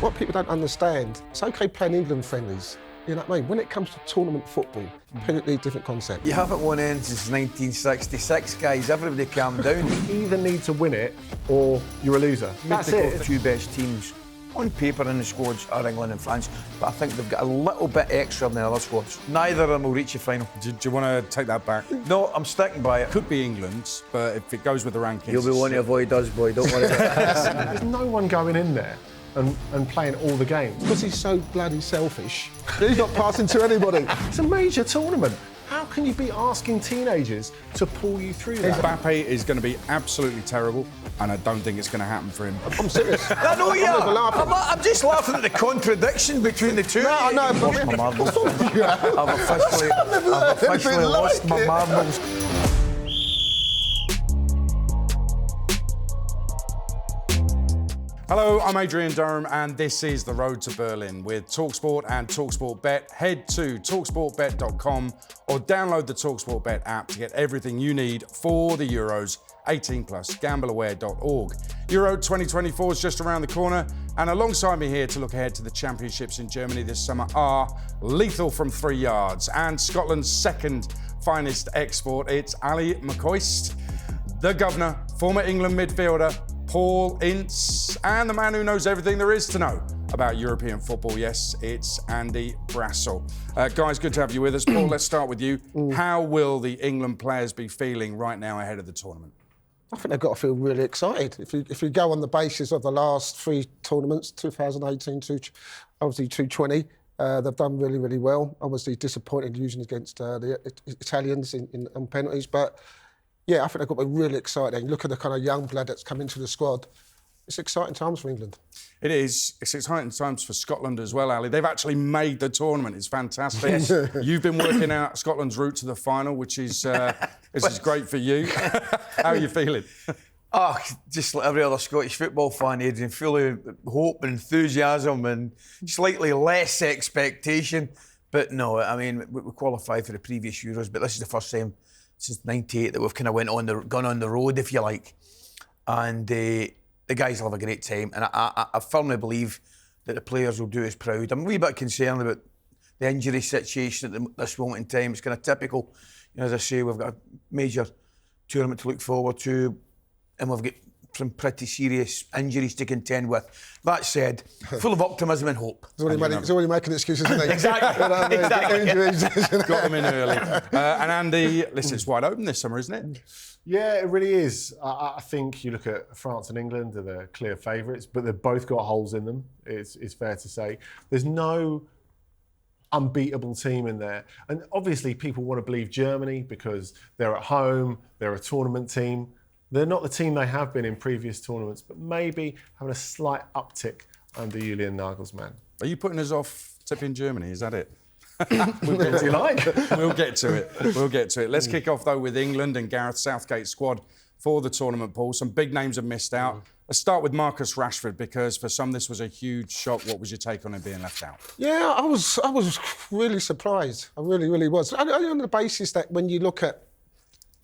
What people don't understand, it's okay playing England friendlies. You know what I mean? When it comes to tournament football, completely different concept. You haven't won in since 1966, guys. Everybody calm down. You either need to win it or you're a loser. That's it. The two best teams on paper in the squads are England and France, but I think they've got a little bit extra than the other squads. Neither of them will reach the final. Do you want to take that back? No, I'm sticking by it. Could be England, but if it goes with the rankings... You'll be one to avoid us, boy, don't worry about it. There's no one going in there and playing all the games. Because he's so bloody selfish, he's not passing to anybody. It's a major tournament. How can you be asking teenagers to pull you through that? Mbappe is going to be absolutely terrible, and I don't think it's going to happen for him. I'm serious. I know you are. I'm just laughing at the contradiction between the two. No, I know. I've lost my marbles. I've officially lost my marbles. Hello, I'm Adrian Durham, and this is The Road to Berlin with talkSPORT and talkSPORT Bet. Head to talksportbet.com or download the talkSPORT Bet app to get everything you need for the Euros. 18+, gambleaware.org. Euro 2024 is just around the corner, and alongside me here to look ahead to the championships in Germany this summer are Lethal from 3 yards and Scotland's second finest export. It's Ally McCoist, the governor, former England midfielder, Paul Ince, and the man who knows everything there is to know about European football. Yes, it's Andy Brassell. Guys, good to have you with us. Paul, let's start with you. How will the England players be feeling right now ahead of the tournament? I think they've got to feel really excited. If you go on the basis of the last 3 tournaments, 2018 to obviously 2020, they've done really, really well. Obviously disappointed losing against the Italians on penalties, but yeah, I think they've got to be really excited. And look at the kind of young blood that's come into the squad. It's exciting times for England. It is. It's exciting times for Scotland as well, Ali. They've actually made the tournament. It's fantastic. You've been working out Scotland's route to the final, which is great for you. How are you feeling? Oh, just like every other Scottish football fan, Adrian, full of hope and enthusiasm and slightly less expectation. But no, I mean, we qualified for the previous Euros, but this is the first time since '98 that we've kind of gone on the road, if you like. And the guys will have a great time. And I firmly believe that the players will do us proud. I'm a wee bit concerned about the injury situation at this moment in time. It's kind of typical. You know, as I say, we've got a major tournament to look forward to, and we've got some pretty serious injuries to contend with. That said, full of optimism and hope. He's already making excuses, isn't he? Exactly. Exactly. Got them in early. And Andy, listen, it's wide open this summer, isn't it? Yeah, it really is. I think you look at France and England, they're the clear favourites, but they've both got holes in them, it's fair to say. There's no unbeatable team in there. And obviously people want to believe Germany because they're at home, they're a tournament team. They're not the team they have been in previous tournaments, but maybe having a slight uptick under Julian Nagelsmann. Are you putting us off tipping Germany? Is that it? We'll get to it. We'll get to it. Let's kick off, though, with England and Gareth Southgate's squad for the tournament, Paul. Some big names have missed out. Let's start with Marcus Rashford, because for some this was a huge shock. What was your take on him being left out? Yeah, I was really surprised. I really, really was. Only on the basis that when you look at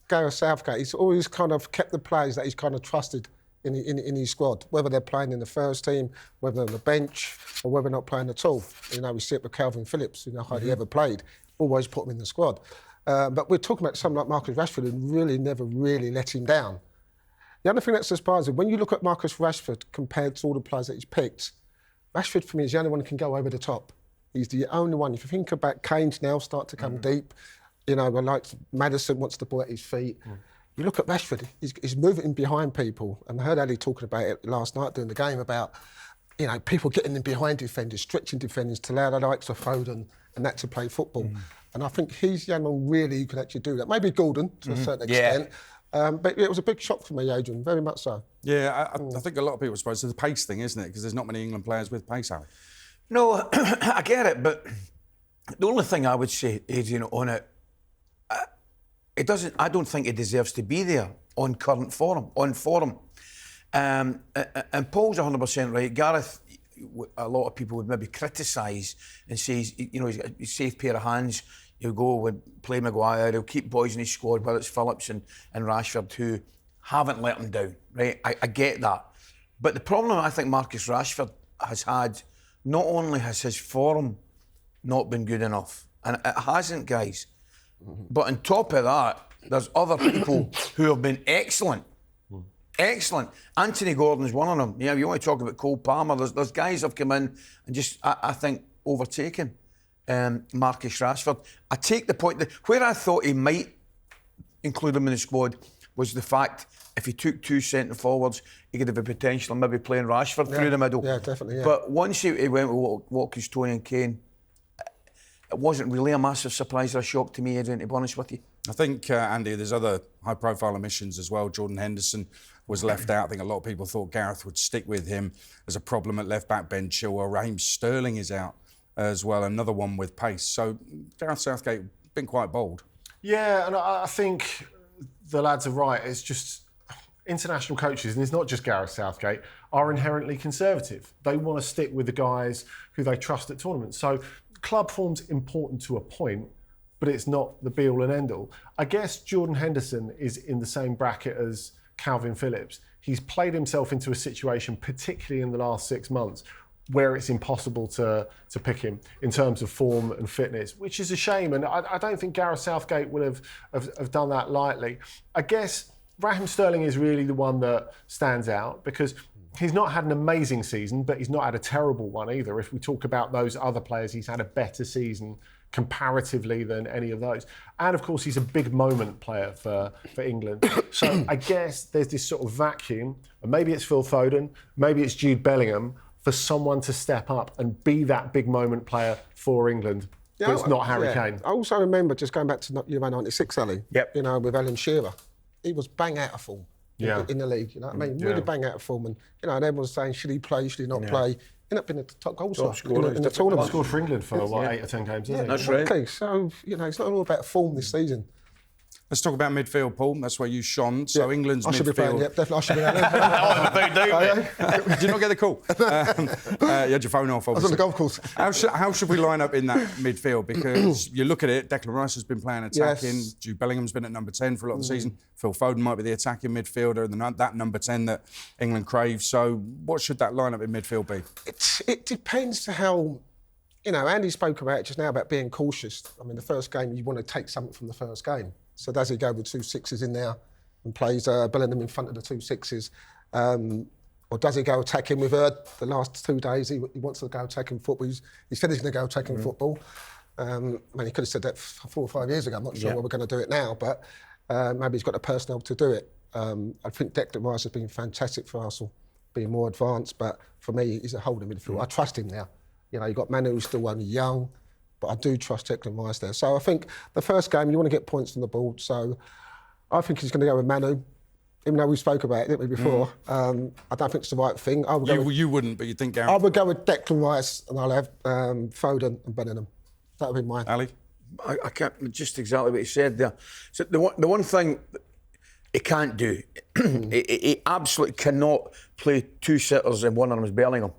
Gareth Southgate, he's always kind of kept the players that he's kind of trusted in his squad, whether they're playing in the first team, whether they're on the bench, or whether they're not playing at all. You know, we see it with Calvin Phillips, you know, hardly ever played, always put him in the squad. But we're talking about someone like Marcus Rashford who really never really let him down. The other thing that's surprising, when you look at Marcus Rashford compared to all the players that he's picked, Rashford for me is the only one who can go over the top. He's the only one. If you think about Kane's now start to come deep, you know, like Maddison wants the ball at his feet. You look at Rashford, he's moving behind people. And I heard Ali talking about it last night during the game about, you know, people getting in behind defenders, stretching defenders to allow the likes of Foden and that to play football. And I think he's the only one really who can actually do that. Maybe Gordon to a certain extent. But it was a big shock for me, Adrian, very much so. Yeah, I think a lot of people suppose it's the pace thing, isn't it? Because there's not many England players with pace, Ali. No, I get it, but the only thing I would say, Adrian, on it, I don't think he deserves to be there on current form, on form. And Paul's 100% right. Gareth, a lot of people would maybe criticise and say, you know, he's got a safe pair of hands. He'll go with play Maguire. He'll keep boys in his squad, whether it's Phillips and Rashford, who haven't let him down. Right, I get that. But the problem I think Marcus Rashford has had, not only has his form not been good enough, and it hasn't, guys, but on top of that, there's other people who have been excellent. Excellent. Anthony Gordon's one of them. Yeah, you want to talk about Cole Palmer, there's guys have come in and just, I think, overtaken Marcus Rashford. I take the point that where I thought he might include him in the squad was the fact if he took 2 centre forwards, he could have a potential of maybe playing Rashford through the middle. Yeah, definitely. Yeah. But once he went with Watkins, Tony and Kane, it wasn't really a massive surprise or a shock to me, Adrian, to be honest with you. I think, Andy, there's other high-profile omissions as well. Jordan Henderson was left out. I think a lot of people thought Gareth would stick with him as a problem at left-back. Ben Chilwell, Raheem Sterling is out as well, another one with pace. So Gareth Southgate been quite bold. Yeah, and I think the lads are right. It's just international coaches, and it's not just Gareth Southgate, are inherently conservative. They want to stick with the guys who they trust at tournaments. So club form's important to a point, but it's not the be-all and end-all. I guess Jordan Henderson is in the same bracket as Calvin Phillips. He's played himself into a situation, particularly in the last 6 months, where it's impossible to pick him in terms of form and fitness, which is a shame. And I don't think Gareth Southgate would have done that lightly. I guess Raheem Sterling is really the one that stands out because he's not had an amazing season, but he's not had a terrible one either. If we talk about those other players, he's had a better season comparatively than any of those. And of course, he's a big moment player for England. So I guess there's this sort of vacuum, and maybe it's Phil Foden, maybe it's Jude Bellingham, for someone to step up and be that big moment player for England. But it's not Harry Kane. I also remember, just going back to Euro 96, Ali, Yep. with Alan Shearer. He was bang out of form in the league, you know what I mean? Really bang out of form. And, and everyone was saying, should he play, should he not play? Ended up being the top goal scorer in the tournament. Scored for England for, 8 or 10 games, isn't he? That's right. Okay, so, it's not all about form this season. Let's talk about midfield, Paul. That's where you shone. So England's I should be playing, midfield. definitely. I should be playing. Did you not get the call? You had your phone off, obviously. I was on the golf course. How should we line up in that midfield? Because you look at it, Declan Rice has been playing attacking. Yes. Jude Bellingham's been at number 10 for a lot of the season. Phil Foden might be the attacking midfielder, and that number 10 that England craves. So what should that lineup in midfield be? It depends to how... Andy spoke about it just now about being cautious. I mean, the first game, you want to take something from the first game. So does he go with 2 6s in there and plays Bellingham in front of the 2 6s? Or does he go attacking? We've heard the last 2 days he wants to go attacking football. He said he's going to go attacking football. He could have said that 4 or 5 years ago. I'm not sure why we're going to do it now, but maybe he's got the personnel to do it. I think Declan Rice has been fantastic for Arsenal, being more advanced, but for me, he's a holding midfield. I trust him now. You've got Manu who's still only young, but I do trust Declan Rice there. So I think the first game, you want to get points on the board. So I think he's going to go with Manu, even though we spoke about it, didn't we, before? I don't think it's the right thing. You wouldn't, but you think Gareth... I would go with Declan Rice and I'll have Foden and Bellingham. That would be mine. Ali? I can't, just exactly what he said there. So the one thing he can't do, he absolutely cannot play 2 sitters and one of them is Bellingham.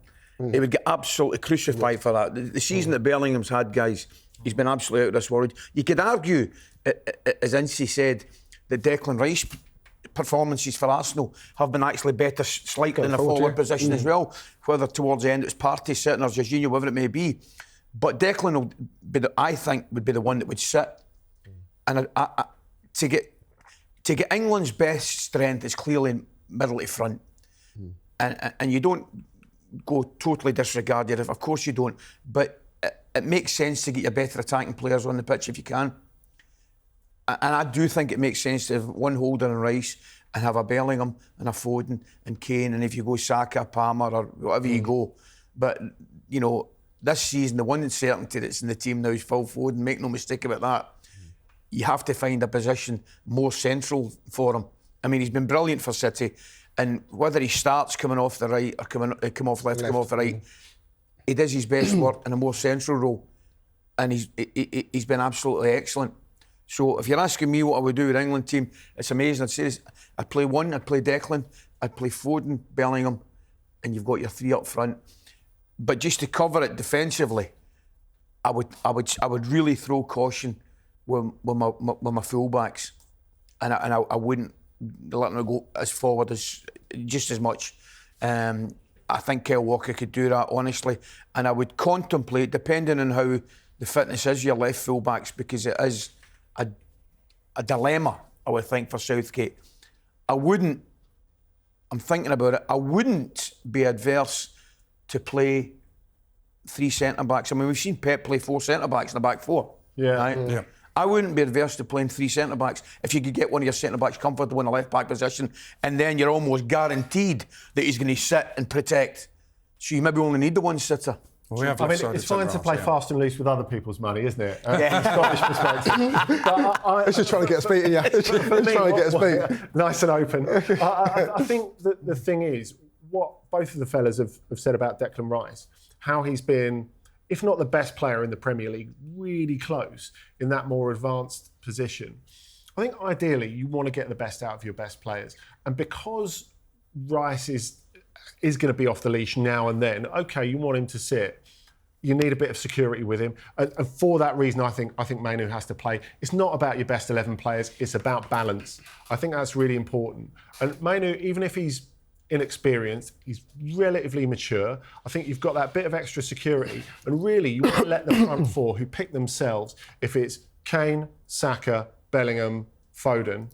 He would get absolutely crucified for that. The season that Bellingham's had, guys, he's been absolutely out of this world. You could argue, as Ince said, that Declan Rice performances for Arsenal have been actually better slightly in a forward position as well, whether towards the end it's Partey sitting or Jorginho, whatever it may be. But Declan will be I think would be the one that would sit. And to get England's best strength is clearly middle to front. And you don't go totally disregard it. Of course you don't. But it makes sense to get your better attacking players on the pitch if you can. And I do think it makes sense to have one Holder and Rice and have a Bellingham and a Foden and Kane, and if you go Saka, Palmer or whatever you go. But, this season, the one uncertainty that's in the team now is Phil Foden. Make no mistake about that. You have to find a position more central for him. I mean, he's been brilliant for City. And whether he starts coming off the right or come off left, come off the right, he does his best work in a more central role. And he's been absolutely excellent. So if you're asking me what I would do with the England team, it's amazing. I'd say this, I'd play one, I'd play Declan, I'd play Foden, Bellingham, and you've got your 3 up front. But just to cover it defensively, I would really throw caution with my fullbacks, and I wouldn't let them go as forward as just as much. I think Kyle Walker could do that, honestly. And I would contemplate, depending on how the fitness is, your left full-backs, because it is a dilemma, I would think, for Southgate. I'm thinking about it, I wouldn't be adverse to play 3 centre-backs. I mean, we've seen Pep play 4 centre-backs in the back 4. Yeah. Right? Yeah. I wouldn't be adverse to playing 3 centre-backs if you could get one of your centre-backs comfortable in the left-back position, and then you're almost guaranteed that he's going to sit and protect. So you maybe only need the one sitter. Well, we have I mean, left-sided it's fine to centre-halves, play yeah. fast and loose with other people's money, isn't it? From a Scottish perspective. But He's just trying to get us beaten, yeah. He's trying for me, to get us beat. nice and open. I think that the thing is, what both of the fellas have said about Declan Rice, how he's been, if not the best player in the Premier League, really close in that more advanced position. I think ideally you want to get the best out of your best players. And because Rice is going to be off the leash now and then, okay, you want him to sit. You need a bit of security with him. And for that reason, I think Mainu has to play. It's not about your best 11 players, it's about balance. I think that's really important. And Mainu, even if he's inexperienced, he's relatively mature. I think you've got that bit of extra security. And really, you want to let the front 4 who pick themselves, if it's Kane, Saka, Bellingham, Foden,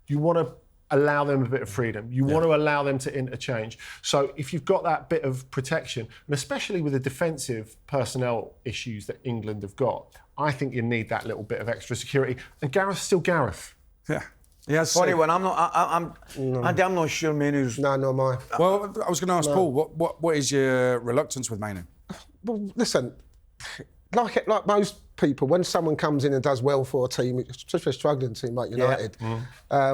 you want to allow them a bit of freedom. You want to allow them to interchange. So if you've got that bit of protection, and especially with the defensive personnel issues that England have got, I think you need that little bit of extra security. And Gareth's still Gareth. Yeah. Yes. Funny one, I'm not sure Menu's... No, not mine. Well, I was going to ask Paul, what is your reluctance with Mainu? Well, listen, like most people, when someone comes in and does well for a team, especially a struggling team like United,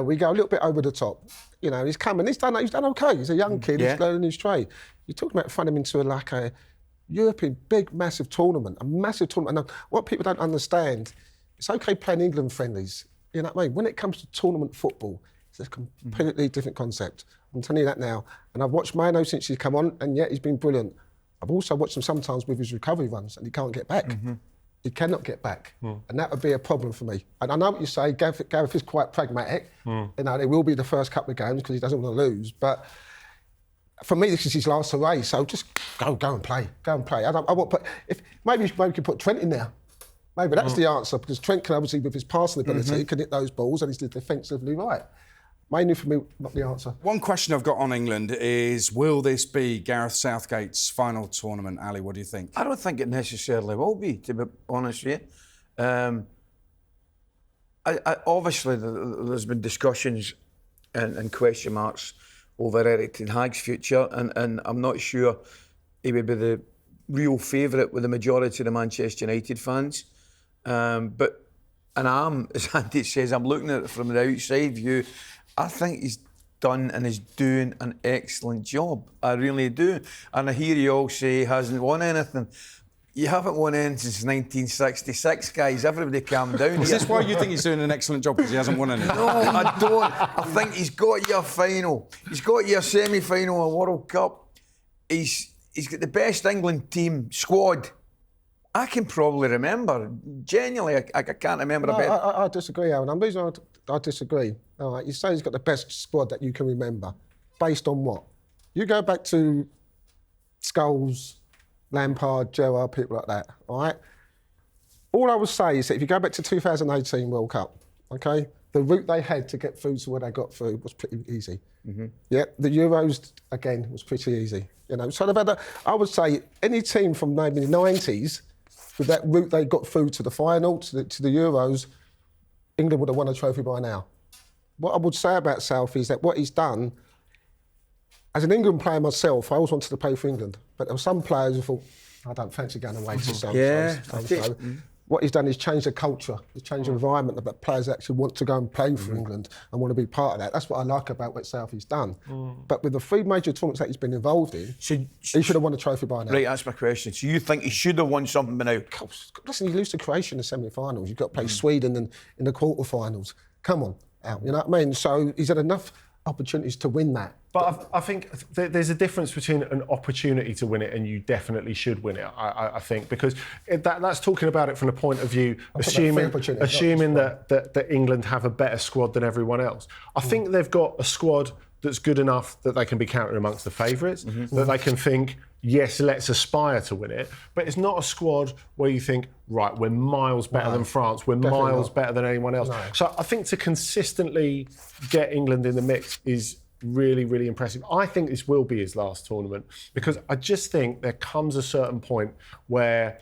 we go a little bit over the top. You know, he's come and he's done okay. He's a young kid, he's learning his trade. You're talking about throwing him into a European big, massive tournament, a massive tournament. And what people don't understand, it's okay playing England friendlies. You know what I mean? When it comes to tournament football, it's a completely different concept. I'm telling you that now. And I've watched Mano since he's come on, and yet he's been brilliant. I've also watched him sometimes with his recovery runs, and he can't get back. He cannot get back. And that would be a problem for me. And I know what you say, Gareth is quite pragmatic. You know, it will be the first couple of games because he doesn't want to lose. But for me, this is his last array, so just go and play. Go and play. Maybe we could put Trent in there. Maybe that's the answer, because Trent can obviously, with his passing ability, can hit those balls, and he's defensively right. Mainly for me, not the answer. One question I've got on England is, will this be Gareth Southgate's final tournament? Ali, what do you think? I don't think it necessarily will be, to be honest with you. Obviously, there's been discussions and question marks over Eric Ten Hag's future, and I'm not sure he would be the real favourite with the majority of the Manchester United fans. But as Andy says, I'm looking at it from the outside view. I think he's done and is doing an excellent job. I really do. And I hear you all say he hasn't won anything. You haven't won anything since 1966, guys. Everybody calm down. Is this why you think he's doing an excellent job, because he hasn't won anything? No, I don't. I think he's got your final. He's got your semi-final of World Cup. He's got the best England team squad I can probably remember. Genuinely, I can't remember a bit. I disagree, Alan. The reason I disagree. All right, you say he's got the best squad that you can remember. Based on what? You go back to Scholes, Lampard, Gerrard, people like that, all right? All I would say is that if you go back to 2018 World Cup, okay, the route they had to get through to where they got through was pretty easy. Yeah, the Euros, again, was pretty easy. You know, so they've had I would say any team from maybe the 90s, with that route they got through to the final, to the Euros, England would have won a trophy by now. What I would say about South is that what he's done, as an England player myself, I always wanted to play for England. But there were some players who thought, I don't fancy going away to so. What he's done is change the culture, he's changed the environment that players actually want to go and play for England and want to be part of that. That's what I like about what South he's done. But with the 3 major tournaments that he's been involved in, he should have won a trophy by now. Right, that's my question. So you think he should have won something by now? Listen, you lose to Croatia in the semi-finals, you've got to play Sweden in the quarter-finals. Come on, Al, you know what I mean? So he's had enough opportunities to win that. But I think there's a difference between an opportunity to win it and you definitely should win it, I think, because that's talking about it from the point of view, assuming that England have a better squad than everyone else. I think they've got a squad that's good enough that they can be counted amongst the favourites, that they can think, yes, let's aspire to win it. But it's not a squad where you think, right, we're miles better than France, we're miles better than anyone else. No. So I think to consistently get England in the mix is really, really impressive. I think this will be his last tournament because I just think there comes a certain point where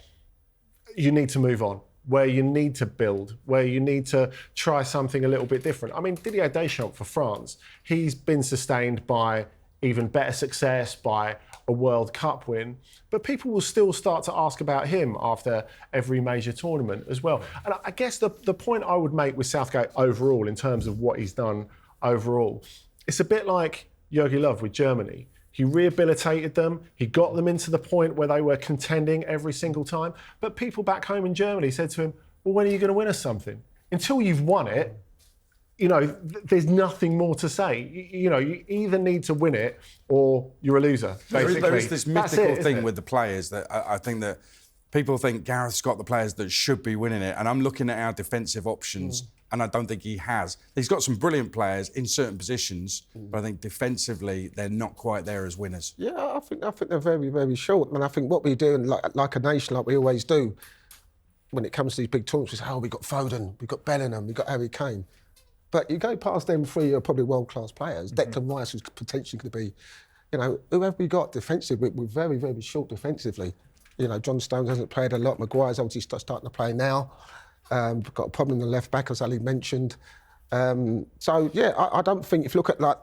you need to move on, where you need to build, where you need to try something a little bit different. I mean, Didier Deschamps for France, he's been sustained by even better success, by a World Cup win, but people will still start to ask about him after every major tournament as well. And I guess the point I would make with Southgate overall, in terms of what he's done overall, it's a bit like Jogi Löw with Germany. He rehabilitated them. He got them into the point where they were contending every single time. But people back home in Germany said to him, well, when are you going to win us something? Until you've won it, you know, there's nothing more to say. You know, you either need to win it or you're a loser, basically. There is this mythical thing it? with the players that I think that people think Gareth's got the players that should be winning it. And I'm looking at our defensive options and I don't think he has. He's got some brilliant players in certain positions, but I think defensively they're not quite there as winners. Yeah, I think they're very, very short. And I think what we do, and like a nation, like we always do, when it comes to these big tournaments, we say, we've got Foden, we've got Bellingham, we've got Harry Kane. But you go past them three are probably world-class players. Declan Rice is potentially going to be, you know, whoever we got defensively, we're very, very short defensively. You know, John Stones hasn't played a lot. Maguire's obviously starting to play now. We've got a problem in the left back, as Ali mentioned. So, yeah, I don't think, if you look at like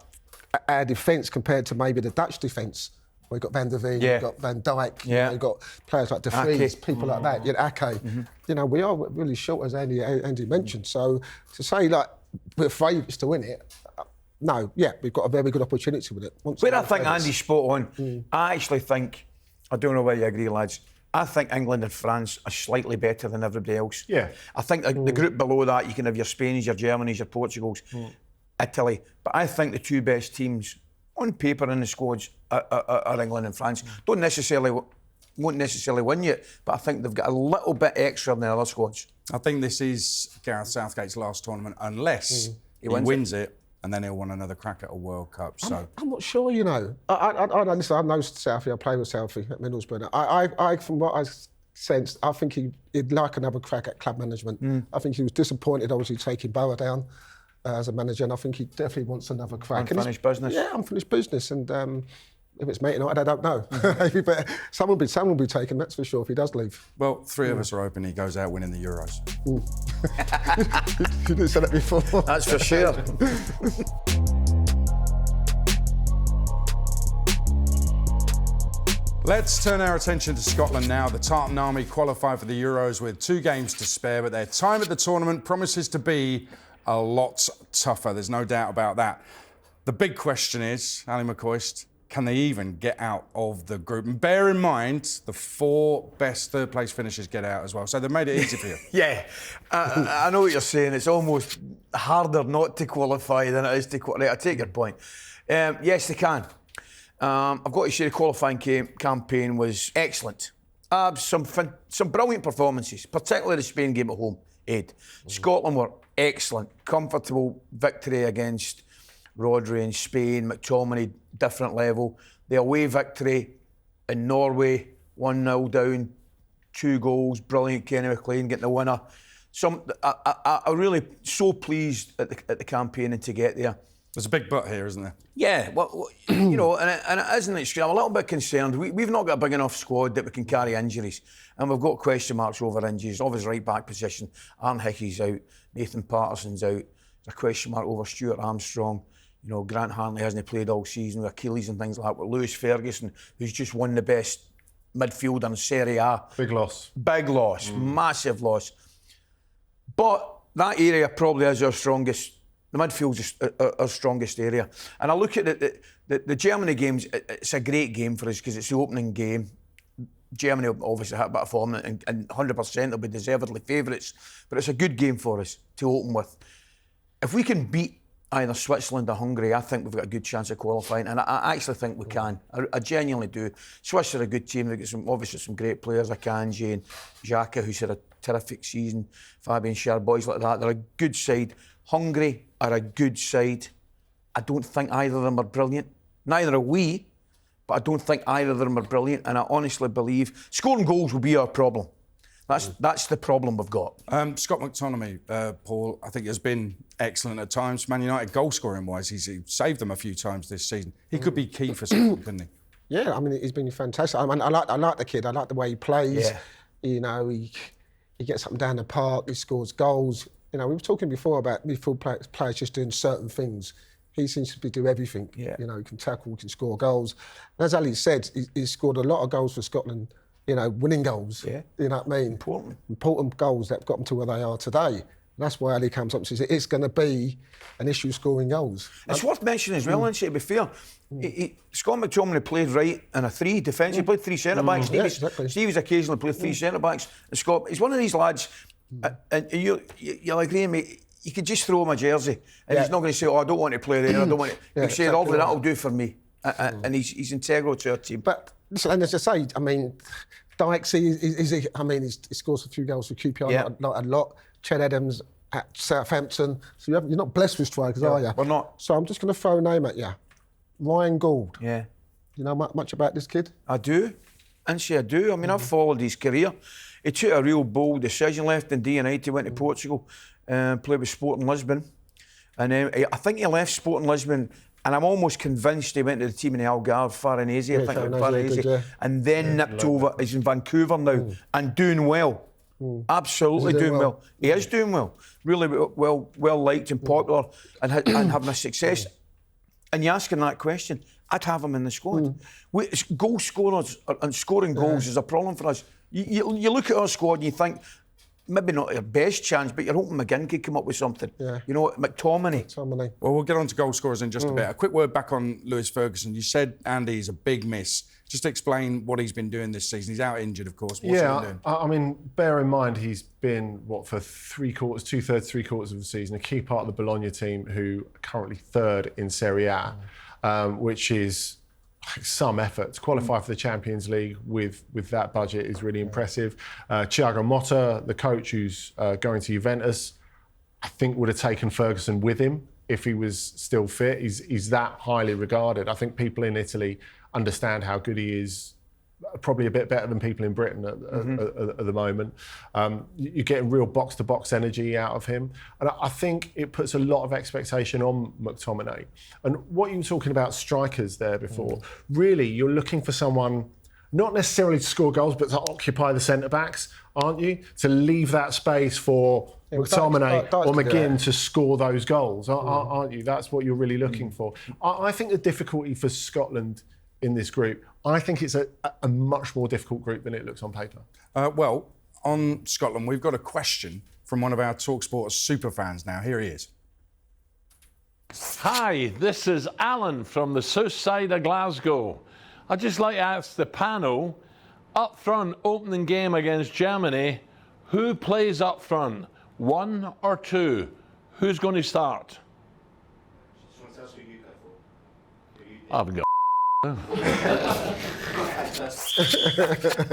our defence compared to maybe the Dutch defence, we've got Van der Veen, we've got Van Dijk, you know, we've got players like De Vries, people like that, you know, Ake. You know, we are really short, as Andy mentioned. So to say, like, we're favourites to win it, no, yeah, we've got a very good opportunity with it. Where I think Andy's spot on, I actually think, I don't know whether you agree, lads, I think England and France are slightly better than everybody else. Yeah. I think the group below that, you can have your Spains, your Germanys, your Portugals, Italy. But I think the two best teams on paper in the squads are England and France. Won't necessarily win yet, but I think they've got a little bit extra than the other squads. I think this is Gareth Southgate's last tournament, unless he wins it, and then he'll want another crack at a World Cup. So I'm not sure, you know. I listen, I know Southie, I play with Southie at Middlesbrough. I from what I sensed, I think he'd like another crack at club management. I think he was disappointed, obviously, taking Borough down as a manager, and I think he definitely wants another crack. Unfinished business. Yeah, unfinished business, and if it's mate or not, I don't know. But someone will be taken, that's for sure, if he does leave. well, three of us are hoping he goes out winning the Euros. You didn't say that before. That's for sure. Let's turn our attention to Scotland now. The Tartan Army qualify for the Euros with 2 games to spare, but their time at the tournament promises to be a lot tougher. There's no doubt about that. The big question is, Ally McCoist, can they even get out of the group? And bear in mind, the 4 best third-place finishers get out as well. So they've made it easy for you. Yeah, I know what you're saying. It's almost harder not to qualify than it is to qualify. Right, I take your point. Yes, they can. I've got to say the qualifying campaign was excellent. Some brilliant performances, particularly the Spain game at home, Ed. Scotland were excellent. Comfortable victory against Rodri in Spain, McTominay, different level. The away victory in Norway, 1-0 down, 2 goals, brilliant. Kenny McLean getting the winner. I'm really so pleased at the campaign and to get there. There's a big but here, isn't there? Yeah, well, you know, and it isn't extreme. I'm a little bit concerned. We've not got a big enough squad that we can carry injuries, and we've got question marks over injuries. Of his right back position, Aaron Hickey's out, Nathan Patterson's out. There's a question mark over Stuart Armstrong. You know, Grant Hanley hasn't played all season with Achilles and things like that. With Lewis Ferguson, who's just won the best midfielder in Serie A. Big loss. Big loss, massive loss. But that area probably is our strongest. The midfield's our strongest area. And I look at the Germany games, it's a great game for us because it's the opening game. Germany will obviously hit a bit of form and 100% they'll be deservedly favourites. But it's a good game for us to open with. If we can beat either Switzerland or Hungary, I think we've got a good chance of qualifying. And I actually think we can. I genuinely do. Swiss are a good team. They've got obviously some great players like Akanji and Xhaka, who's had a terrific season. Fabian Schär, boys like that. They're a good side. Hungary are a good side. I don't think either of them are brilliant. Neither are we, but I don't think either of them are brilliant. And I honestly believe scoring goals will be our problem. That's the problem we've got. Scott McTominay, Paul, I think has been excellent at times. Man United goal scoring wise, he's saved them a few times this season. He could be key for Scotland, couldn't he? Yeah, I mean, he's been fantastic. I mean, I like the kid. I like the way he plays. Yeah. You know, he gets up and down the park. He scores goals. You know, we were talking before about midfield players just doing certain things. He seems to do everything. Yeah. You know, he can tackle, he can score goals. And as Ali said, he's scored a lot of goals for Scotland. You know, winning goals. Yeah. You know what I mean? Important goals that got them to where they are today. And that's why Ali comes up and says it's going to be an issue scoring goals. It's worth mentioning as well, to be fair. Scott McTominay played right in a three defence. He played three centre-backs. Yeah, exactly. Stevie's occasionally played three centre-backs. And Scott, he's one of these lads, and you'll agree with me, you could just throw him a jersey and he's not going to say, I don't want to play there, I don't want to. He'll say, exactly that'll do for me. And he's integral to our team. But listen, and as I say, I mean, Dykes, he scores a few goals for QPR, not a lot. Ched Adams at Southampton. So you're not blessed with strikers, are you? We're not. So I'm just going to throw a name at you. Ryan Gould. Yeah. You know much about this kid? I do. I do. I mean, I've followed his career. He took a real bold decision, left in D&I, went to Portugal, played with Sporting Lisbon. And then I think he left Sporting Lisbon, and I'm almost convinced he went to the team in the Algarve, Faranese, I think it was Faranese, and then nipped over. He's in Vancouver now and doing well. Absolutely doing well. He is doing well. Really well liked and popular and having a success. And you're asking that question, I'd have him in the squad. Goal scorers and scoring goals is a problem for us. You look at our squad and you think, maybe not our best chance, but you're hoping McGinn could come up with something. Yeah. You know, McTominay. Well, we'll get on to goal scorers in just a bit. A quick word back on Lewis Ferguson. You said Andy is a big miss. Just explain what he's been doing this season. He's out injured, of course. What's he been doing? I mean, bear in mind he's been, for two-thirds, three-quarters of the season, a key part of the Bologna team, who are currently third in Serie A, which is some effort. To qualify for the Champions League with that budget is really impressive. Thiago Motta, the coach who's going to Juventus, I think would have taken Ferguson with him if he was still fit. He's that highly regarded. I think people in Italy understand how good he is, probably a bit better than people in Britain at the moment. You're getting real box-to-box energy out of him. And I think it puts a lot of expectation on McTominay. And what you were talking about strikers there before, really you're looking for someone not necessarily to score goals, but to occupy the centre-backs, aren't you? To leave that space for McTominay or McGinn to score those goals, aren't you? That's what you're really looking for. I think the difficulty for Scotland in this group, I think it's a much more difficult group than it looks on paper. Well, on Scotland, we've got a question from one of our talkSPORT super fans now. Here he is. Hi, this is Alan from the south side of Glasgow. I'd just like to ask the panel, up front, opening game against Germany, who plays up front, 1 or 2? Who's going to start? I haven't got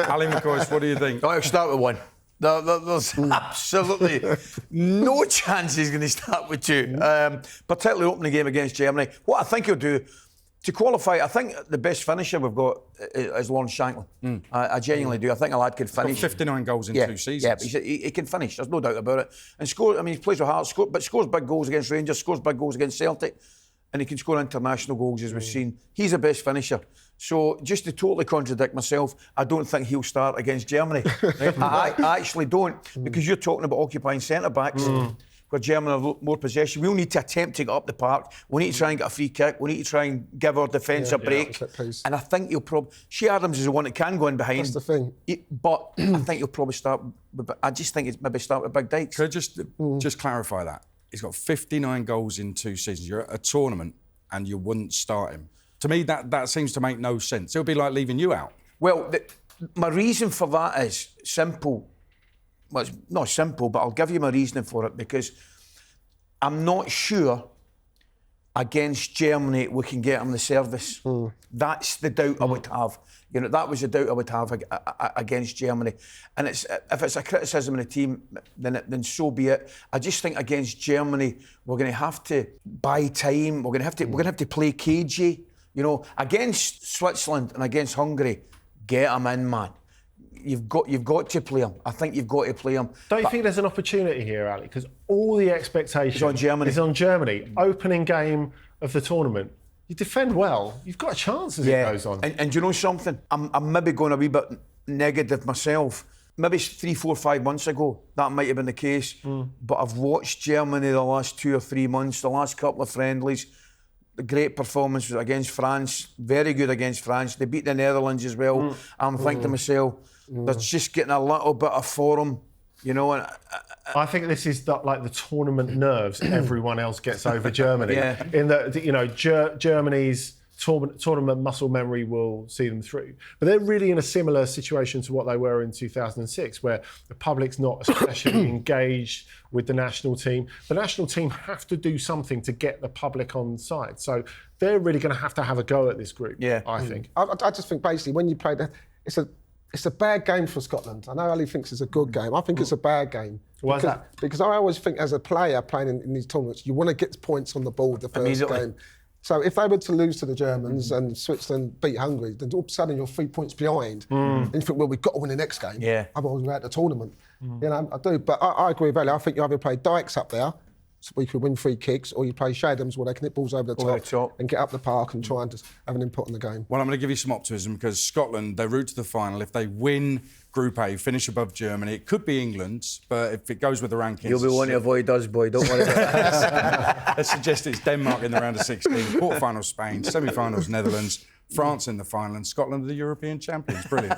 Ali McCoist, what do you think? I'll start with 1. There's absolutely no chance he's going to start with 2, particularly opening game against Germany. What I think he'll do, to qualify, I think the best finisher we've got is Lawrence Shankland. I genuinely do. I think a lad could finish. Got 59 goals in 2 seasons. Yeah, but he can finish. There's no doubt about it. And score. I mean, he plays with heart, but scores big goals against Rangers, scores big goals against Celtic, and he can score international goals, as we've seen. He's the best finisher. So, just to totally contradict myself, I don't think he'll start against Germany. I actually don't, because you're talking about occupying centre-backs, where Germany have more possession. We'll need to attempt to get up the park. We need to try and get a free kick. We need to try and give our defence a break. And I think he'll probably... Shea Adams is the one that can go in behind. That's the thing. But I think he'll probably start... I just think it's maybe start with Big Dykes. Could I just clarify that? He's got 59 goals in 2 seasons. You're at a tournament and you wouldn't start him. To me, that seems to make no sense. It would be like leaving you out. Well, my reason for that is simple. Well, it's not simple, but I'll give you my reasoning for it, because I'm not sure against Germany, we can get them the service. That's the doubt I would have. You know, that was the doubt I would have against Germany. And if it's a criticism of the team, then so be it. I just think against Germany, we're going to have to buy time. We're going to have to play cagey. You know, against Switzerland and against Hungary, get them in, man. You've got to play them. I think you've got to play them. Don't you think there's an opportunity here, Ali? Because all the expectation is on Germany. Opening game of the tournament. You defend well, you've got a chance as it goes on. And do you know something? I'm maybe going a wee bit negative myself. Maybe 3, 4, 5 months ago, that might have been the case. But I've watched Germany the last 2 or 3 months, the last couple of friendlies. The great performance against France, very good against France. They beat the Netherlands as well. I'm thinking to myself, they're just getting a little bit of form, you know. And I think this is like the tournament nerves everyone else gets over Germany. In that, you know, Germany's tournament muscle memory will see them through. But they're really in a similar situation to what they were in 2006, where the public's not especially engaged with the national team. The national team have to do something to get the public on side. So they're really going to have a go at this group, I think. I just think basically when you play that, it's a bad game for Scotland. I know Ali thinks it's a good game. I think it's a bad game. Why is that? Because I always think as a player playing in these tournaments, you want to get points on the board the first game. So if they were to lose to the Germans and Switzerland beat Hungary, then all of a sudden you're 3 points behind. And you think, well, we've got to win the next game. Otherwise we're out of the tournament. You know, I do. But I agree with Ali. I think you either play Dykes up there, so we could win free kicks, or you play Shadams where they can hit balls over the top and get up the park and try and just have an input on the game. Well, I'm going to give you some optimism because Scotland, they route to the final. If they win Group A, finish above Germany, it could be England, but if it goes with the rankings... You'll be wanting to avoid us, boy, don't worry about that. Let's suggest it's Denmark in the round of 16, quarterfinals Spain, semi-finals Netherlands, France in the final, and Scotland are the European champions. Brilliant.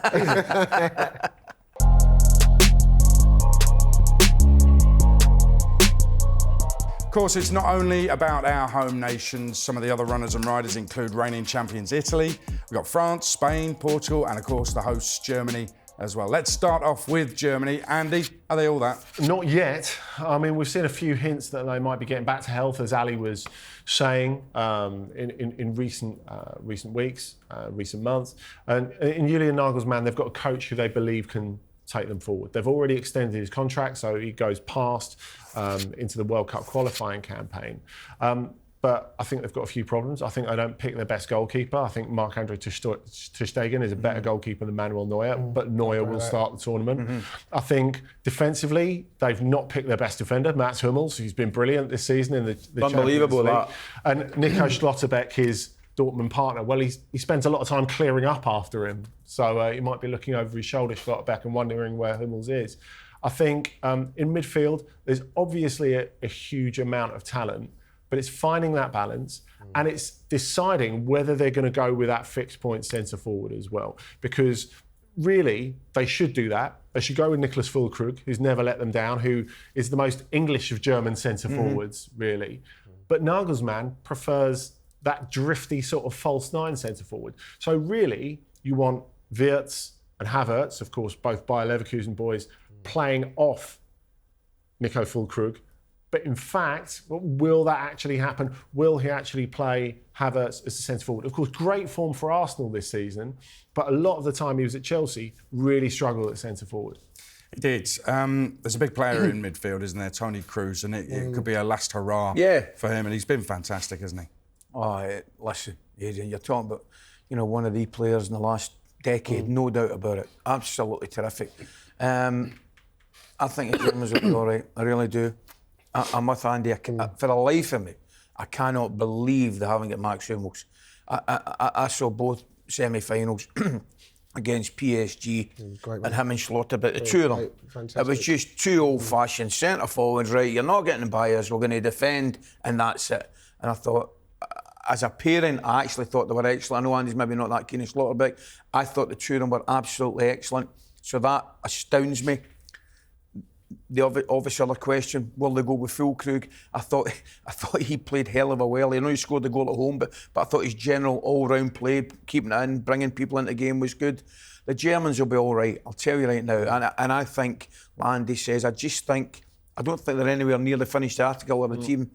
Of course, it's not only about our home nations. Some of the other runners and riders include reigning champions Italy. We've got France, Spain, Portugal, and of course the hosts Germany as well. Let's start off with Germany. Andy, are they all that? Not yet. I mean, we've seen a few hints that they might be getting back to health, as Ali was saying in recent weeks, recent months. And in Julian Nagelsmann, they've got a coach who they believe can take them forward. They've already extended his contract, so he goes past into the World Cup qualifying campaign. But I think they've got a few problems. I think they don't pick their best goalkeeper. I think Marc-Andre ter Stegen is a better goalkeeper than Manuel Neuer, but Neuer will start the tournament. I think defensively, they've not picked their best defender, Mats Hummels, who's been brilliant this season in the Unbelievable, Champions League. And Nico Schlotterbeck, his Dortmund partner, well, he spends a lot of time clearing up after him. So he might be looking over his shoulder, Schlotterbeck, and wondering where Hummels is. I think in midfield, there's obviously a huge amount of talent, but it's finding that balance and it's deciding whether they're going to go with that fixed point centre forward as well. Because really, they should do that. They should go with Niklas Füllkrug, who's never let them down, who is the most English of German centre forwards, really. But Nagelsmann prefers that drifty sort of false nine centre forward. So really, you want Wirtz and Havertz, of course, both Bayer Leverkusen boys, playing off Nico Füllkrug. But in fact, will that actually happen? Will he actually play Havertz as a centre forward? Of course, great form for Arsenal this season, but a lot of the time he was at Chelsea, really struggled at centre forward. He did. There's a big player in midfield, isn't there? Toni Kroos, and it could be a last hurrah for him, and he's been fantastic, hasn't he? Oh, listen, Adrian, you're talking about, you know, one of the players in the last decade, no doubt about it. Absolutely terrific. I think the Germans will be all right. I really do. I'm with Andy. For the life of me, I cannot believe they haven't got Max Hummels. I saw both semi-finals against PSG and him and Schlotterbeck, the two of them. It was just two old-fashioned centre forwards, right? You're not getting by us, we're going to defend, and that's it. And I thought, as a parent, I actually thought they were excellent. I know Andy's maybe not that keen on Schlotterbeck. I thought the two of them were absolutely excellent. So that astounds me. The obvious other question, will they go with Füllkrug? I thought he played hell of a well. I know he scored the goal at home, but I thought his general all-round play, keeping it in, bringing people into the game was good. The Germans will be all right, I'll tell you right now. And I think, Landy says, I don't think they're anywhere near the finished article or the team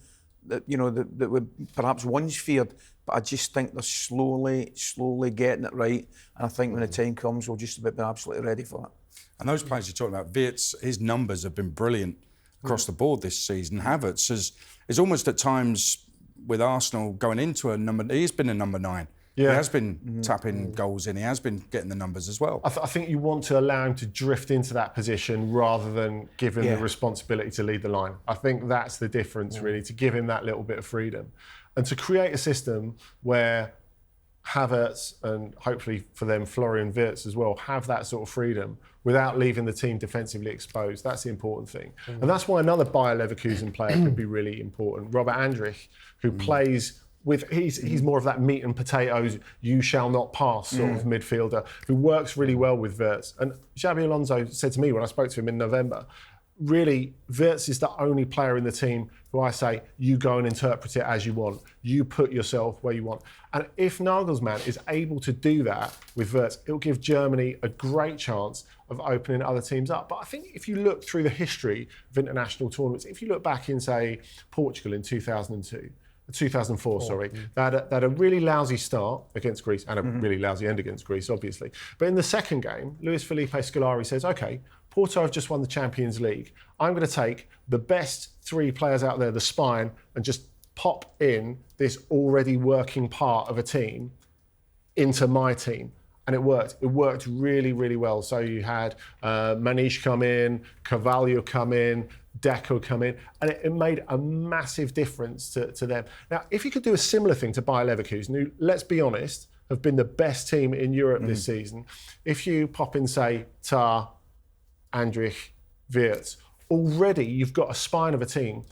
that we perhaps once feared. But I just think they're slowly getting it right. And I think when the time comes, we'll just about be absolutely ready for it. And those players you're talking about, Wirtz, his numbers have been brilliant across the board this season. Havertz is almost at times with Arsenal going into a number. He's been a number 9. Yeah. He has been tapping goals in. He has been getting the numbers as well. I think you want to allow him to drift into that position rather than give him the responsibility to lead the line. I think that's the difference, really, to give him that little bit of freedom. And to create a system where Havertz and hopefully for them Florian Wirtz as well have that sort of freedom without leaving the team defensively exposed. That's the important thing. And that's why another Bayer Leverkusen player could be really important. Robert Andrich, who plays with, he's more of that meat and potatoes, you shall not pass sort of midfielder who works really well with Wirtz. And Xabi Alonso said to me when I spoke to him in November, really, Wirtz is the only player in the team who I say, you go and interpret it as you want. You put yourself where you want. And if Nagelsmann is able to do that with Wirtz, it'll give Germany a great chance of opening other teams up. But I think if you look through the history of international tournaments, if you look back in, say, Portugal in 2004, they had a really lousy start against Greece and a really lousy end against Greece, obviously. But in the second game, Luis Felipe Scolari says, OK, Porto have just won the Champions League. I'm going to take the best 3 players out there, the spine, and just pop in this already working part of a team into my team. And it worked. It worked really, really well. So you had Manish come in, Carvalho come in, Deco come in, and it made a massive difference to them. Now, if you could do a similar thing to Bayer Leverkusen, who, let's be honest, have been the best team in Europe this season, if you pop in, say, Tar, Andrich, Wirtz, already you've got a spine of a team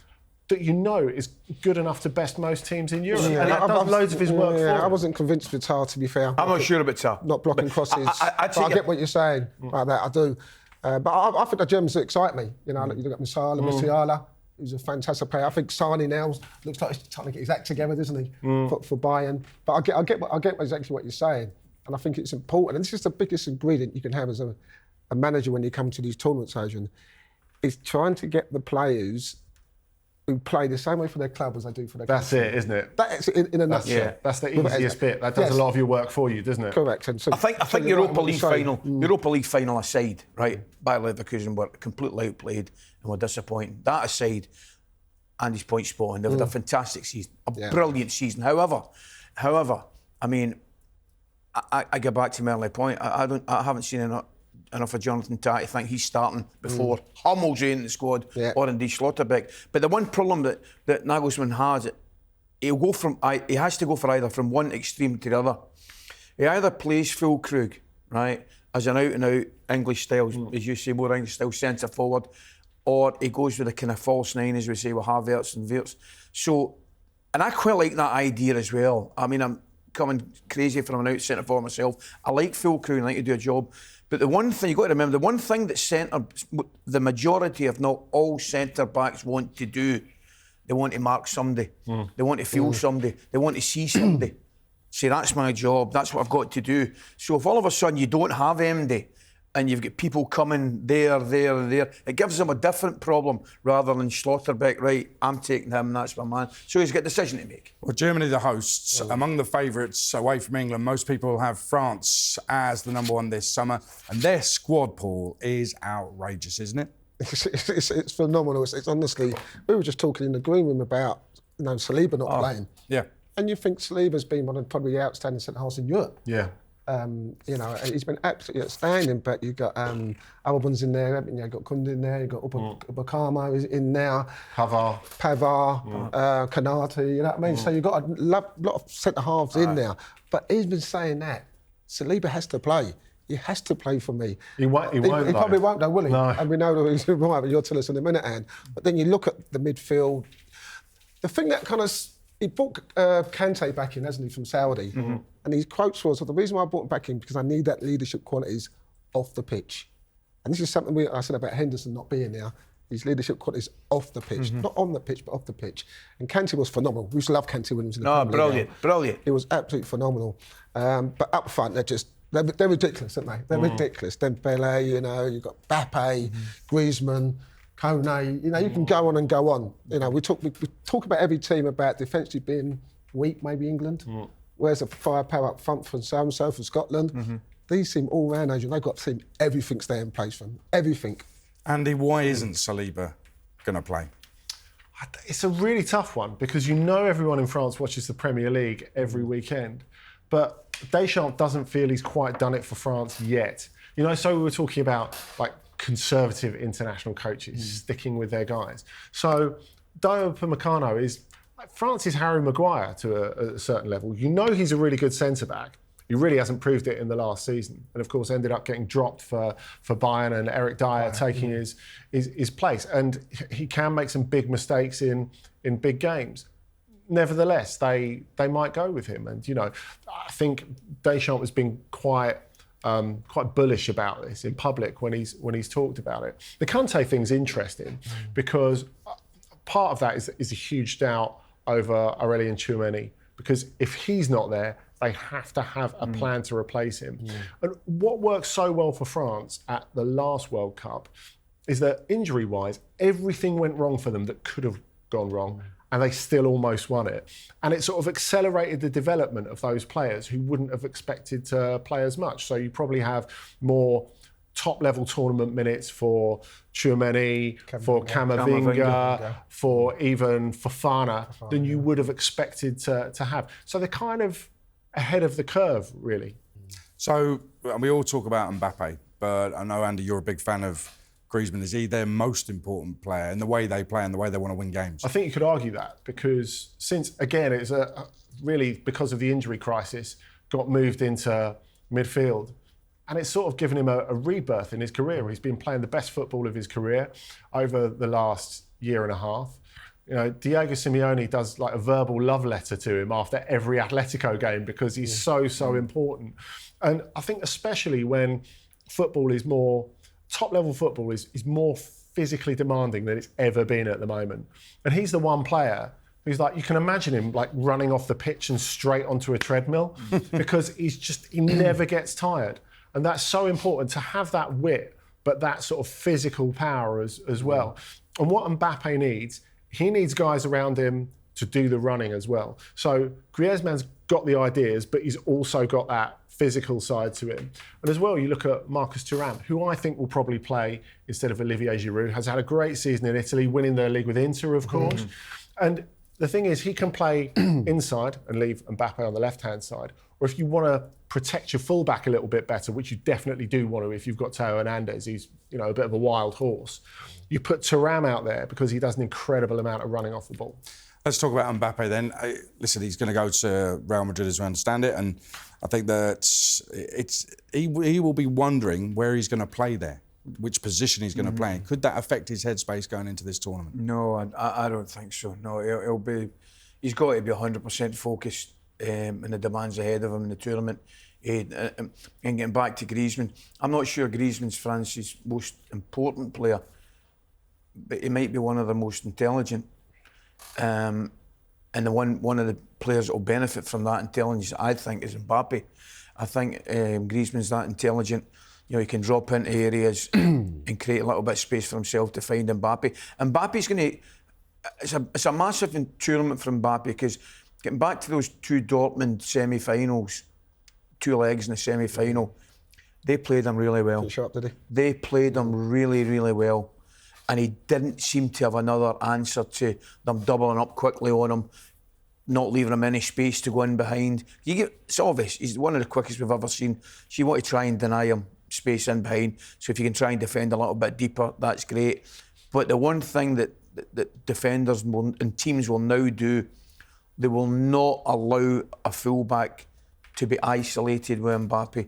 that you know is good enough to best most teams in Europe. Yeah, and it does loads of his work for him. I wasn't convinced with Tar, to be fair. I'm not sure about Tar. Not blocking crosses. I get what you're saying about that, I do. But I think the Germans excite me. You know, you look at Musiala, who's a fantastic player. I think Sane now looks like he's trying to get his act together, doesn't he, for Bayern. But I get exactly what you're saying. And I think it's important. And this is the biggest ingredient you can have as a manager when you come to these tournaments, Adrian, is trying to get the players who play the same way for their club as they do for their That's country. it, isn't it? That's in a nutshell. Yeah, that's the easiest bit. That does a lot of your work for you, doesn't it? Correct. And so, I think Europa League final aside, right? Bayer Leverkusen were completely outplayed and were disappointing. That aside, Andy's point spot on. They've had a fantastic season, brilliant season. However, I mean, I go back to my earlier point. I haven't seen enough of Jonathan Tah to think he's starting before Hummel's in the squad or indeed Schlotterbeck. But the one problem that Nagelsmann has, he has to go for either from one extreme to the other. He either plays full Krug, right, as an out-and-out English style, as you say, more English style centre forward, or he goes with a kind of false 9, as we say, with Havertz and Wirtz. So, and I quite like that idea as well. I mean, I'm coming crazy from an out centre forward myself. I like full Krug and I like to do a job. But the one thing you've got to remember, the one thing that the majority, if not all centre backs want to do, they want to mark somebody. They want to feel somebody. They want to see somebody. Say, that's my job. That's what I've got to do. So if all of a sudden you don't have MD and you've got people coming there, it gives them a different problem rather than Schlotterbeck, right, I'm taking him, that's my man. So he's got a decision to make. Well, Germany, the hosts, among the favourites away from England, most people have France as the number 1 this summer. And their squad, Paul, is outrageous, isn't it? It's phenomenal. It's honestly, we were just talking in the green room about, Saliba not playing. Yeah. And you think Saliba's been one of probably the outstanding centre-halves in Europe. Yeah. He's been absolutely outstanding, but you've got Albon's in there, you've got Kunde in there, you've got Bakama is in there, Pavar, Kanate, you know what I mean? So you've got a lot of centre-halves in there. But he's been saying that Saliba has to play. He has to play for me. He probably won't, though, will he? No. And we know the reason why, but you'll tell us in a minute, Anne. But then you look at the midfield. The thing that kind of... He brought Kante back in, hasn't he, from Saudi? And his quotes was, the reason why I brought him back in, because I need that leadership qualities off the pitch. And this is something I said about Henderson not being there. His leadership qualities off the pitch. Not on the pitch, but off the pitch. And Kante was phenomenal. We used to love Kante when he was in the Premier League. Brilliant. It was absolutely phenomenal. But up front, they're ridiculous, aren't they? They're ridiculous. Dembele, you've got Mbappe, Griezmann, Kone, you know, you can go on and go on. You know, we talk about every team about defensively being weak, maybe England. Where's the firepower up front for so-and-so for Scotland? These seem all round, Adrian. They've got to see everything's there in place for them. Everything. Andy, why isn't Saliba going to play? It's a really tough one because you know everyone in France watches the Premier League every weekend, but Deschamps doesn't feel he's quite done it for France yet. You know, so we were talking about like conservative international coaches sticking with their guys. So Dio Upamecano is like France's Harry Maguire to a certain level. You know he's a really good centre-back. He really hasn't proved it in the last season, and of course ended up getting dropped for Bayern and Eric Dyer taking his place. And he can make some big mistakes in big games. Nevertheless, they might go with him. And you know, I think Deschamps has been quite bullish about this in public when he's talked about it. The Kante thing's interesting because part of that is a huge doubt over Aurelien Tchouameni, because if he's not there, they have to have a plan to replace him. And what worked so well for France at the last World Cup is that injury-wise, everything went wrong for them that could have gone wrong, and they still almost won it. And it sort of accelerated the development of those players who wouldn't have expected to play as much. So you probably have more top-level tournament minutes for Tchouameni, for Camavinga, for even Fofana than you would have expected to have. So they're kind of ahead of the curve, really. So we all talk about Mbappe, but I know, Andy, you're a big fan of Griezmann. Is he their most important player in the way they play and the way they want to win games? I think you could argue that because since, again, it's really because of the injury crisis, got moved into midfield. And it's sort of given him a rebirth in his career. He's been playing the best football of his career over the last year and a half. You know, Diego Simeone does like a verbal love letter to him after every Atletico game because he's so important. And I think especially when football is more, top-level football is more physically demanding than it's ever been at the moment. And he's the one player who's like, you can imagine him like running off the pitch and straight onto a treadmill because he never gets tired. And that's so important to have that wit, but that sort of physical power as well. And what Mbappe needs, he needs guys around him to do the running as well. So Griezmann's got the ideas, but he's also got that physical side to him. And as well, you look at Marcus Thuram, who I think will probably play instead of Olivier Giroud, has had a great season in Italy, winning the league with Inter, of course. And the thing is, he can play inside and leave Mbappe on the left-hand side. Or if you want to protect your fullback a little bit better, which you definitely do want to if you've got Theo Hernandez, he's a bit of a wild horse. You put Thuram out there because he does an incredible amount of running off the ball. Let's talk about Mbappe then. Listen, he's going to go to Real Madrid as we understand it, and I think that he will be wondering where he's going to play there, which position he's going to play in. Could that affect his headspace going into this tournament? No, I don't think so. No, he's got to be 100% focused in the demands ahead of him in the tournament. And getting back to Griezmann, I'm not sure Griezmann's France's most important player, but he might be one of the most intelligent. And the one of the players that will benefit from that intelligence, I think, is Mbappe. I think Griezmann's that intelligent. You know, he can drop into areas and create a little bit of space for himself to find Mbappe. Mbappe's going to... It's a massive tournament for Mbappe because getting back to those two Dortmund semi-finals, 2 legs in the semi-final, they played them really well. Pretty sharp, did he? They played them really, really well. And he didn't seem to have another answer to them doubling up quickly on him, not leaving him any space to go in behind. It's obvious, he's one of the quickest we've ever seen. So you want to try and deny him space in behind. So if you can try and defend a little bit deeper, that's great. But the one thing that defenders and teams will now do, they will not allow a fullback to be isolated with Mbappe.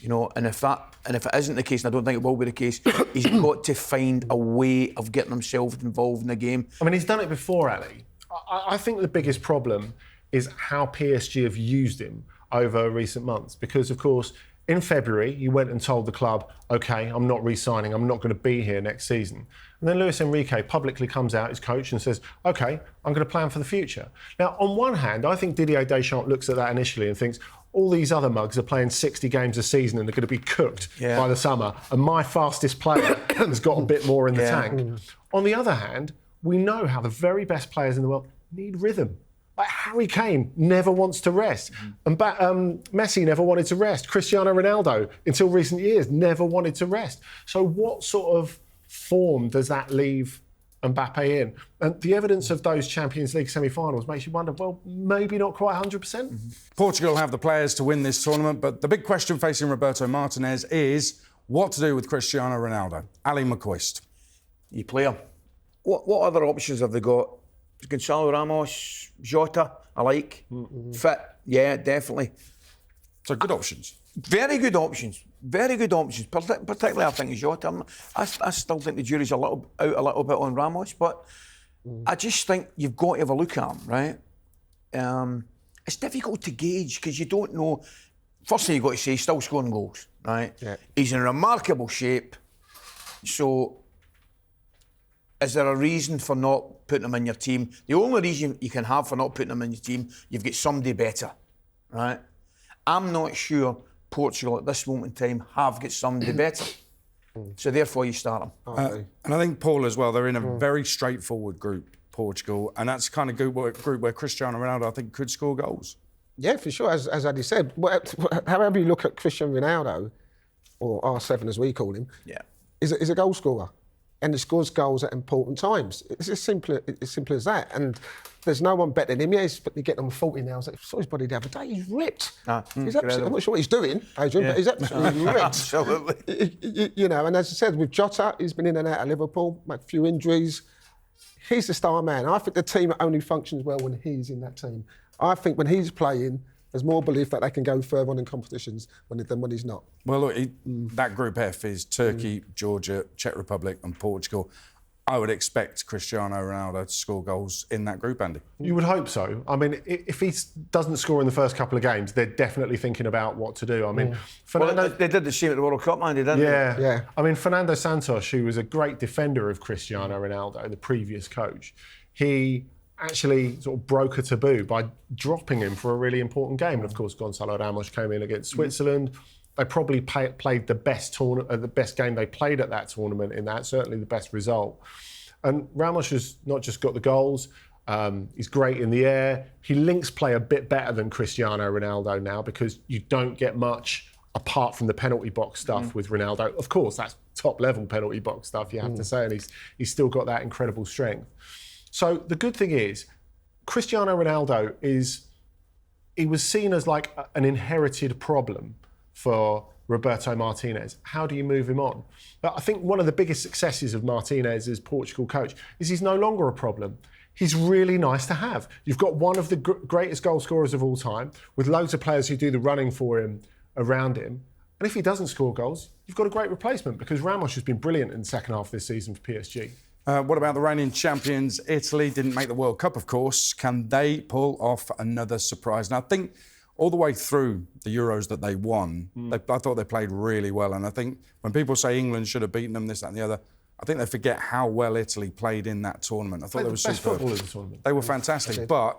You know, and if it isn't the case, and I don't think it will be the case, he's got to find a way of getting himself involved in the game. I mean, he's done it before, Ali. I think the biggest problem is how PSG have used him over recent months. Because, of course, in February, you went and told the club, OK, I'm not re-signing, I'm not going to be here next season. And then Luis Enrique publicly comes out, his coach, and says, OK, I'm going to plan for the future. Now, on one hand, I think Didier Deschamps looks at that initially and thinks, all these other mugs are playing 60 games a season and they're going to be cooked by the summer. And my fastest player has got a bit more in the tank. On the other hand, we know how the very best players in the world need rhythm. Like Harry Kane never wants to rest. And Messi never wanted to rest. Cristiano Ronaldo, until recent years, never wanted to rest. So what sort of form does that leave Mbappe in? And the evidence of those Champions League semi-finals makes you wonder, well, maybe not quite 100%. Portugal have the players to win this tournament, but the big question facing Roberto Martinez is what to do with Cristiano Ronaldo. Ally McCoist. You play him. What other options have they got? Gonzalo Ramos, Jota, I like. Fit, yeah, definitely. So good options. Very good options. Very good options. Particularly, I think Jota. I still think the jury's out a little bit on Ramos, but I just think you've got to have a look at him, right? It's difficult to gauge because you don't know. First thing you've got to say, he's still scoring goals, right? Yeah. He's in remarkable shape. So, is there a reason for not putting him in your team? The only reason you can have for not putting him in your team, you've got somebody better, right? I'm not sure Portugal at this moment in time have got somebody better. So therefore you start them. And I think, Paul, as well, they're in a very straightforward group, Portugal, and that's the kind of group where Cristiano Ronaldo, I think, could score goals. Yeah, for sure. As Addy said, however you look at Cristiano Ronaldo, or R7 as we call him, is a goal scorer. And he scores goals at important times. It's as simple as that. And there's no one better than him. Yeah, he's getting on 40 now. I saw his body the other day. He's ripped. He's absolutely, I'm not sure what he's doing, Adrian, but he's absolutely ripped. Absolutely. You know, and as I said, with Jota, he's been in and out of Liverpool, had a few injuries. He's the star man. I think the team only functions well when he's in that team. I think when he's playing, there's more belief that they can go further on in competitions than when he's not. Well, look, that Group F is Turkey, Georgia, Czech Republic and Portugal. I would expect Cristiano Ronaldo to score goals in that group, Andy. You would hope so. I mean, if he doesn't score in the first couple of games, they're definitely thinking about what to do. I mean, Fernando, they did the same at the World Cup, Andy, didn't they? Yeah. I mean, Fernando Santos, who was a great defender of Cristiano Ronaldo, the previous coach, he actually sort of broke a taboo by dropping him for a really important game. And of course, Gonzalo Ramos came in against Switzerland. They probably played the best game they played at that tournament in that, certainly the best result. And Ramos has not just got the goals, he's great in the air. He links play a bit better than Cristiano Ronaldo now because you don't get much apart from the penalty box stuff with Ronaldo. Of course, that's top level penalty box stuff, you have to say, and he's still got that incredible strength. So the good thing is, Cristiano Ronaldo he was seen as like an inherited problem for Roberto Martinez. How do you move him on? But I think one of the biggest successes of Martinez as Portugal coach is he's no longer a problem. He's really nice to have. You've got one of the greatest goal scorers of all time, with loads of players who do the running for him around him. And if he doesn't score goals, you've got a great replacement because Ramos has been brilliant in the second half of this season for PSG. What about the reigning champions? Italy didn't make the World Cup, of course. Can they pull off another surprise? And I think all the way through the Euros that they won, I thought they played really well. And I think when people say England should have beaten them, this, that and the other, I think they forget how well Italy played in that tournament. I thought they were best football in the tournament. They were fantastic. But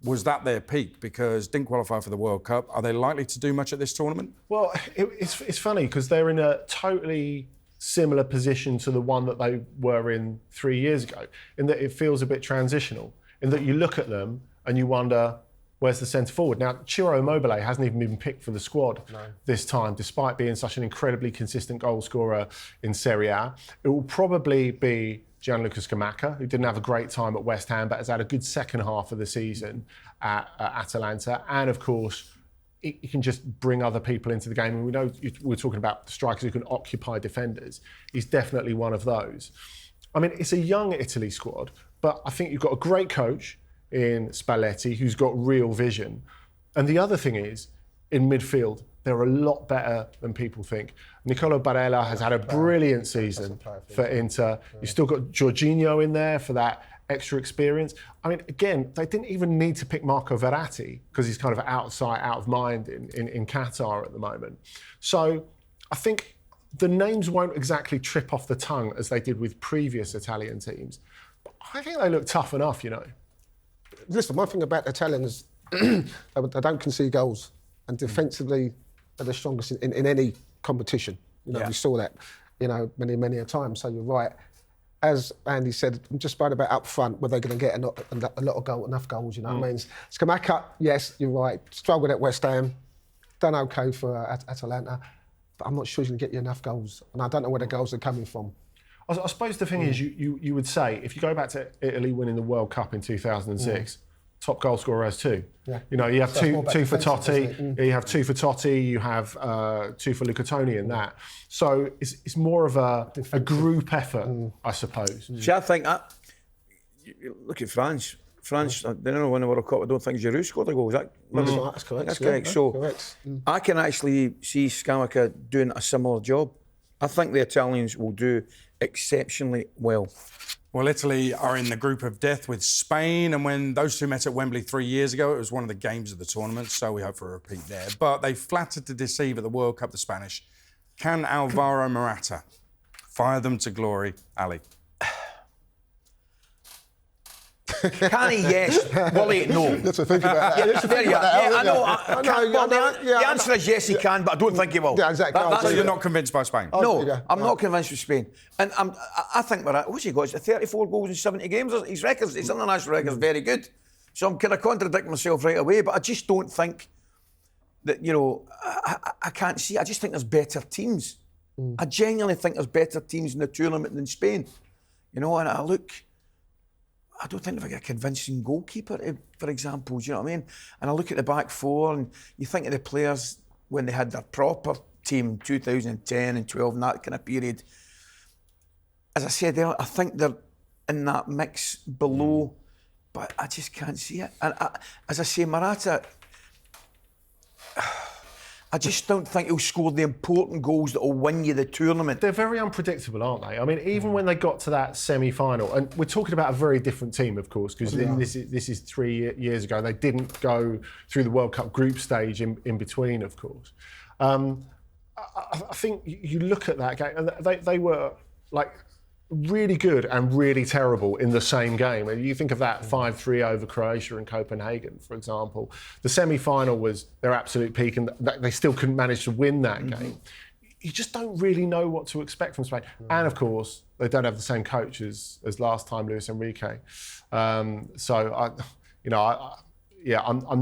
was that their peak? Because didn't qualify for the World Cup. Are they likely to do much at this tournament? Well, it's funny because they're in a totally similar position to the one that they were in 3 years ago, in that it feels a bit transitional, in that you look at them and you wonder, where's the centre forward? Now, Ciro Immobile hasn't even been picked for the squad this time, despite being such an incredibly consistent goal scorer in Serie A. It will probably be Gianluca Scamacca, who didn't have a great time at West Ham, but has had a good second half of the season at Atalanta. And of course, he can just bring other people into the game. And we know we're talking about strikers who can occupy defenders. He's definitely one of those. I mean, it's a young Italy squad, but I think you've got a great coach in Spalletti who's got real vision. And the other thing is, in midfield, they're a lot better than people think. Nicolo Barella has had a brilliant season for Inter. You've still got Jorginho in there for that extra experience. I mean, again, they didn't even need to pick Marco Verratti because he's kind of out of sight, out of mind in Qatar at the moment. So I think the names won't exactly trip off the tongue as they did with previous Italian teams. But I think they look tough enough, you know. Listen, one thing about the Italians, they don't concede goals, and defensively they're the strongest in any competition. You know, we saw that, you know, many a time. So you're right. as Andy said, I'm just worried about up front, where they're going to get a lot of enough goals, you know what I mean? Scamacca, yes, you're right, struggled at West Ham, done okay for Atalanta, but I'm not sure he's going to get you enough goals, and I don't know where the goals are coming from. I suppose the thing is, you would say, if you go back to Italy winning the World Cup in 2006, top goal scorer has 2. Yeah. You know, you have So two for Totti, isn't you have 2 for Totti, you have 2 for Luca Toni in that. So it's more of a group effort, I suppose. See, I think look at France. France, they don't win the World Cup. I don't think Giroud scored a goal. Is that? That's correct. That's yeah, correct. So correct. I can actually see Scamacca doing a similar job. I think the Italians will do exceptionally well. Well, Italy are in the group of death with Spain, and when those two met at Wembley 3 years ago, it was one of the games of the tournament, so we hope for a repeat there. But they flattered to deceive at the World Cup, the Spanish. Can Alvaro Morata fire them to glory, Ali? Can he? Yes. Will he? No. Let's think about that. There you are. The answer is yes, he can, but I don't think he will. Yeah, exactly. So you're not convinced by Spain? No, I'm not convinced with Spain. And I think what's he got? 34 goals in 70 games. His records, his international record's very good. So I'm kind of contradicting myself right away, but I just don't think that, I can't see. I just think there's better teams. I genuinely think there's better teams in the tournament than Spain. And I don't think they've got a convincing goalkeeper, for example, do you know what I mean? And I look at the back four and you think of the players when they had their proper team, 2010 and 12 and that kind of period. As I said there, I think they're in that mix below, but I just can't see it. And as I say, Morata, I just don't think he'll score the important goals that will win you the tournament. They're very unpredictable, aren't they? I mean, even when they got to that semi-final, and we're talking about a very different team, of course, because this is 3 years ago. They didn't go through the World Cup group stage in between, of course. I think you look at that game, and they were like really good and really terrible in the same game. And you think of that 5-3 over Croatia in Copenhagen, for example. The semi-final was their absolute peak, and they still couldn't manage to win that game. You just don't really know what to expect from Spain. And of course, they don't have the same coach as last time, Luis Enrique. I'm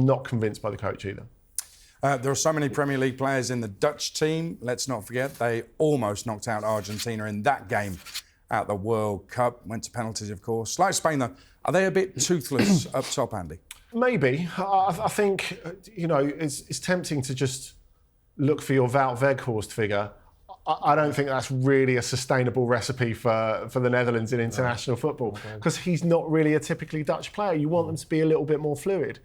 not convinced by the coach either. There are so many Premier League players in the Dutch team. Let's not forget, they almost knocked out Argentina in that game at the World Cup. Went to penalties, of course. Like Spain, though, are they a bit toothless up top, Andy? Maybe. I think, it's tempting to just look for your Wout Weghorst figure. I don't think that's really a sustainable recipe for the Netherlands in international football, because he's not really a typically Dutch player. You want them to be a little bit more fluid.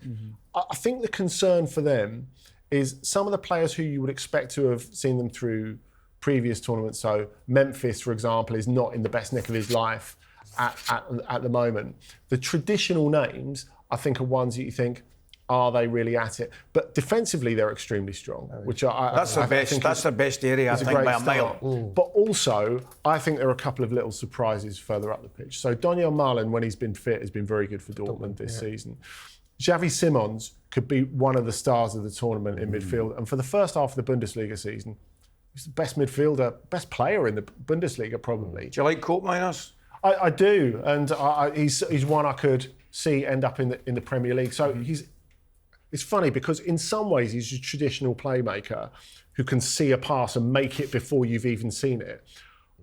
I think the concern for them is some of the players who you would expect to have seen them through previous tournaments. So Memphis, for example, is not in the best nick of his life at the moment. The traditional names, I think, are ones that you think, are they really at it? But defensively, they're extremely strong, which that's the best. That's the best area, I think, by a mile. But also, I think there are a couple of little surprises further up the pitch. So Donyell Malen, when he's been fit, has been very good for Dortmund this season. Xavi Simons could be one of the stars of the tournament in midfield, and for the first half of the Bundesliga season, he's the best midfielder, best player in the Bundesliga, probably. Do you like Koopmeiners? I do, and he's one I could see end up in the Premier League. So it's funny because in some ways he's a traditional playmaker who can see a pass and make it before you've even seen it.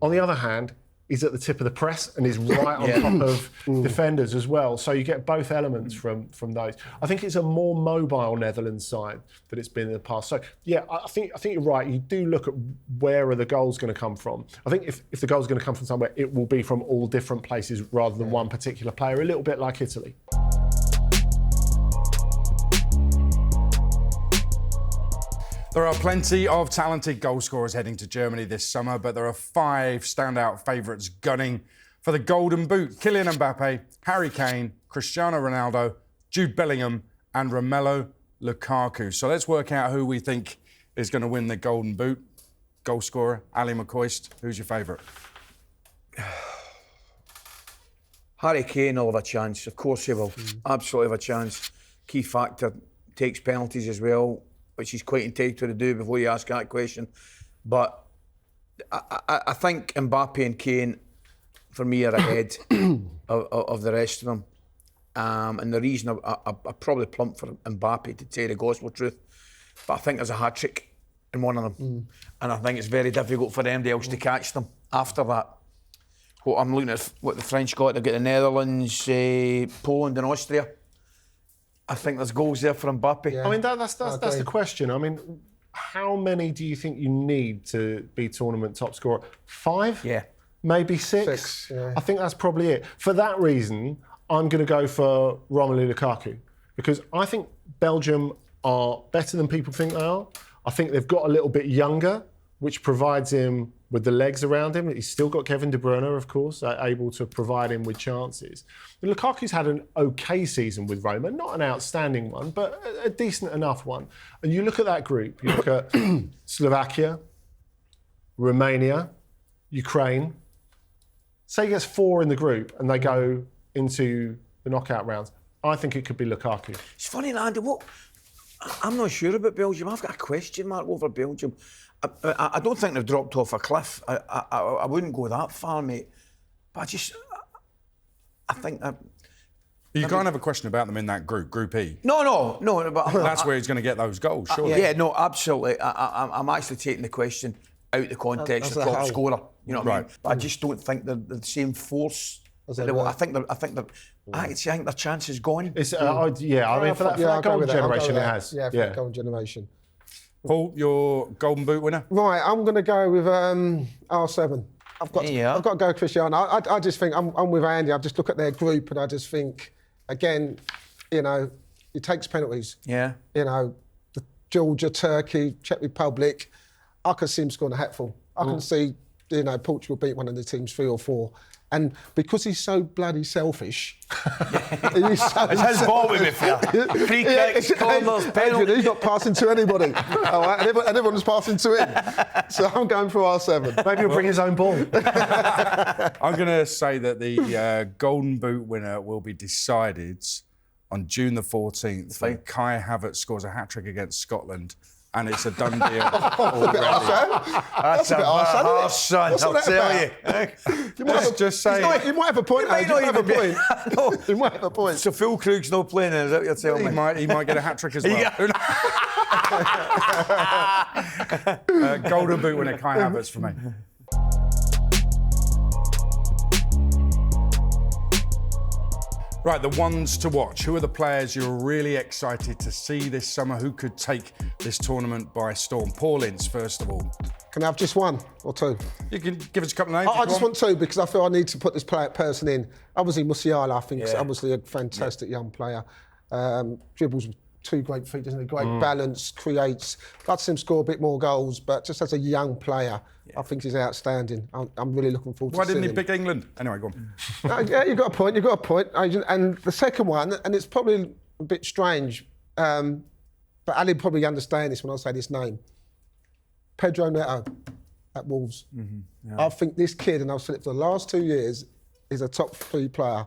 On the other hand, he's at the tip of the press and is right on top of defenders as well. So you get both elements from those. I think it's a more mobile Netherlands side than it's been in the past. So yeah, I think you're right. You do look at where are the goals going to come from. I think if the goal's going to come from somewhere, it will be from all different places rather than one particular player, a little bit like Italy. There are plenty of talented goal scorers heading to Germany this summer, but there are 5 standout favourites gunning for the Golden Boot. Kylian Mbappe, Harry Kane, Cristiano Ronaldo, Jude Bellingham and Romelu Lukaku. So let's work out who we think is going to win the Golden Boot. Goal scorer, Ally McCoist, who's your favourite? Harry Kane will have a chance. Of course he will. Absolutely have a chance. Key factor, takes penalties as well, which he's quite entitled to do before you ask that question. But I think Mbappe and Kane, for me, are ahead of the rest of them. And the reason I probably plumped for Mbappe, to tell you the gospel truth, but I think there's a hat-trick in one of them. And I think it's very difficult for anybody else to catch them after that. What I'm looking at, what the French got, they've got the Netherlands, Poland and Austria. I think there's goals there for Mbappe. I mean, that's the question. I mean, how many do you think you need to be tournament top scorer? 5? Yeah. Maybe 6? 6, yeah. I think that's probably it. For that reason, I'm going to go for Romelu Lukaku, because I think Belgium are better than people think they are. I think they've got a little bit younger, which provides him with the legs around him. He's still got Kevin De Bruyne, of course, able to provide him with chances. But Lukaku's had an okay season with Roma, not an outstanding one, but a decent enough one. And you look at that group, you look at Slovakia, Romania, Ukraine. Say he gets 4 in the group and they go into the knockout rounds. I think it could be Lukaku. It's funny, Andy, I'm not sure about Belgium. I've got a question mark over Belgium. I don't think they've dropped off a cliff. I wouldn't go that far, mate. But I think that... You can't have a question about them in that group, Group E. No. But That's where he's going to get those goals, surely. Yeah, no, absolutely. I'm actually taking the question out the context of top scorer. You know what I mean? But I just don't think they're the same force. I think their chance is gone. I mean, for that golden generation, it has. Yeah, for that golden generation. Paul, your Golden Boot winner? Right, I'm going to go with R7. I've got to go Cristiano. I just think I'm with Andy. I just look at their group and I just think, again, you know, he takes penalties. Yeah. You know, Georgia, Turkey, Czech Republic. I can see him scoring a hatful. I can see, you know, Portugal beat one of the teams 3 or 4. And because he's so bloody selfish, it's his ball with Midfield. Free kicks, corners, penalties. He's not passing to anybody. All right? And everyone's passing to him. So I'm going for R7. Maybe he'll bring his own ball. I'm going to say that the Golden Boot winner will be decided on June the 14th when Kai Havertz scores a hat-trick against Scotland. And it's a done deal already. That's a bit harsh, son, I'll tell you. Just say... He might have a point, He might have a point. He might have a point. So Phil Krug's not playing, is that what you're telling me? He might get a hat-trick as well. Golden Boot winner, Kai Havertz for me. Right, the ones to watch. Who are the players you're really excited to see this summer? Who could take this tournament by storm? Paul Ince, first of all. Can I have just 1 or 2? You can give us a couple of names. I just want 2 because I feel I need to put this person in. Obviously, Musiala, I think, is obviously a fantastic young player. Dribbles with 2 great feet, doesn't he? Great balance, creates. I'd like to see him score a bit more goals, but just as a young player, I think he's outstanding. I'm really looking forward to seeing him. Why didn't he pick England? Anyway, go on. Yeah, you've got a point. And the second one, and it's probably a bit strange, but Ali probably understand this when I say this name. Pedro Neto at Wolves. I think this kid, and I've said it for the last 2 years, is a top 3 player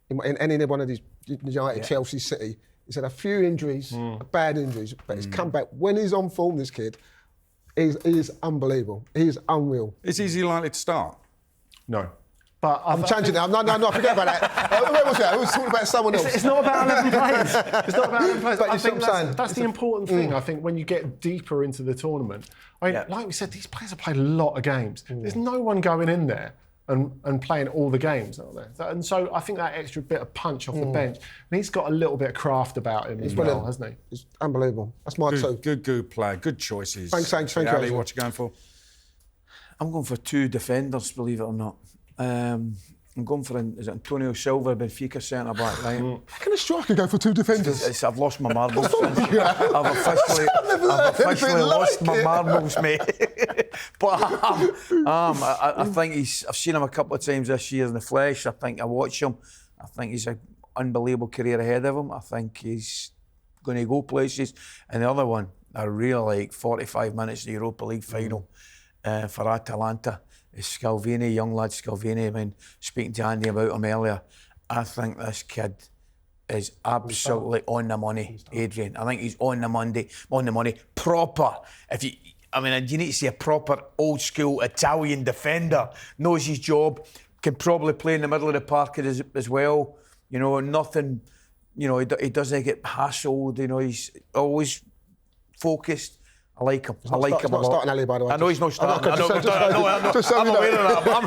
in any one of these United, Chelsea, City. He's had a few injuries, bad injuries, but he's come back. When he's on form, this kid, he is unbelievable. He is unreal. Is he likely to start? No. But I'm changing now. No, forget about that. Where was that? I was talking about someone else. It's not about 11 players. It's not about 11 players. But I think that's the important thing. I think when you get deeper into the tournament, like we said, these players have played a lot of games. There's no one going in there and playing all the games, aren't there? And so I think that extra bit of punch off the bench, and he's got a little bit of craft about him as well, hasn't he? It's unbelievable. That's my 2. Good player, good choices. Thanks. Thank you. Ali, what you going for? I'm going for 2 defenders, believe it or not. I'm going for Antonio Silva, Benfica centre-back, right? How can a striker go for 2 defenders? I've lost my marbles. I've officially lost my marbles, mate. But I think I've seen him a couple of times this year in the flesh. I think I watch him. I think he's an unbelievable career ahead of him. I think he's going to go places. And the other one, I really like 45 minutes in the Europa League final for Atalanta. Scalvini, young lad Scalvini. I mean, speaking to Andy about him earlier, I think this kid is absolutely on the money, Adrian. I think he's on the money, proper. You need to see a proper old school Italian defender, knows his job, can probably play in the middle of the park as well. You know, nothing. You know, he doesn't get hassled. You know, he's always focused. I like him. I like him a lot. He's not starting Ali, by the way. I know he's not starting. I'm aware of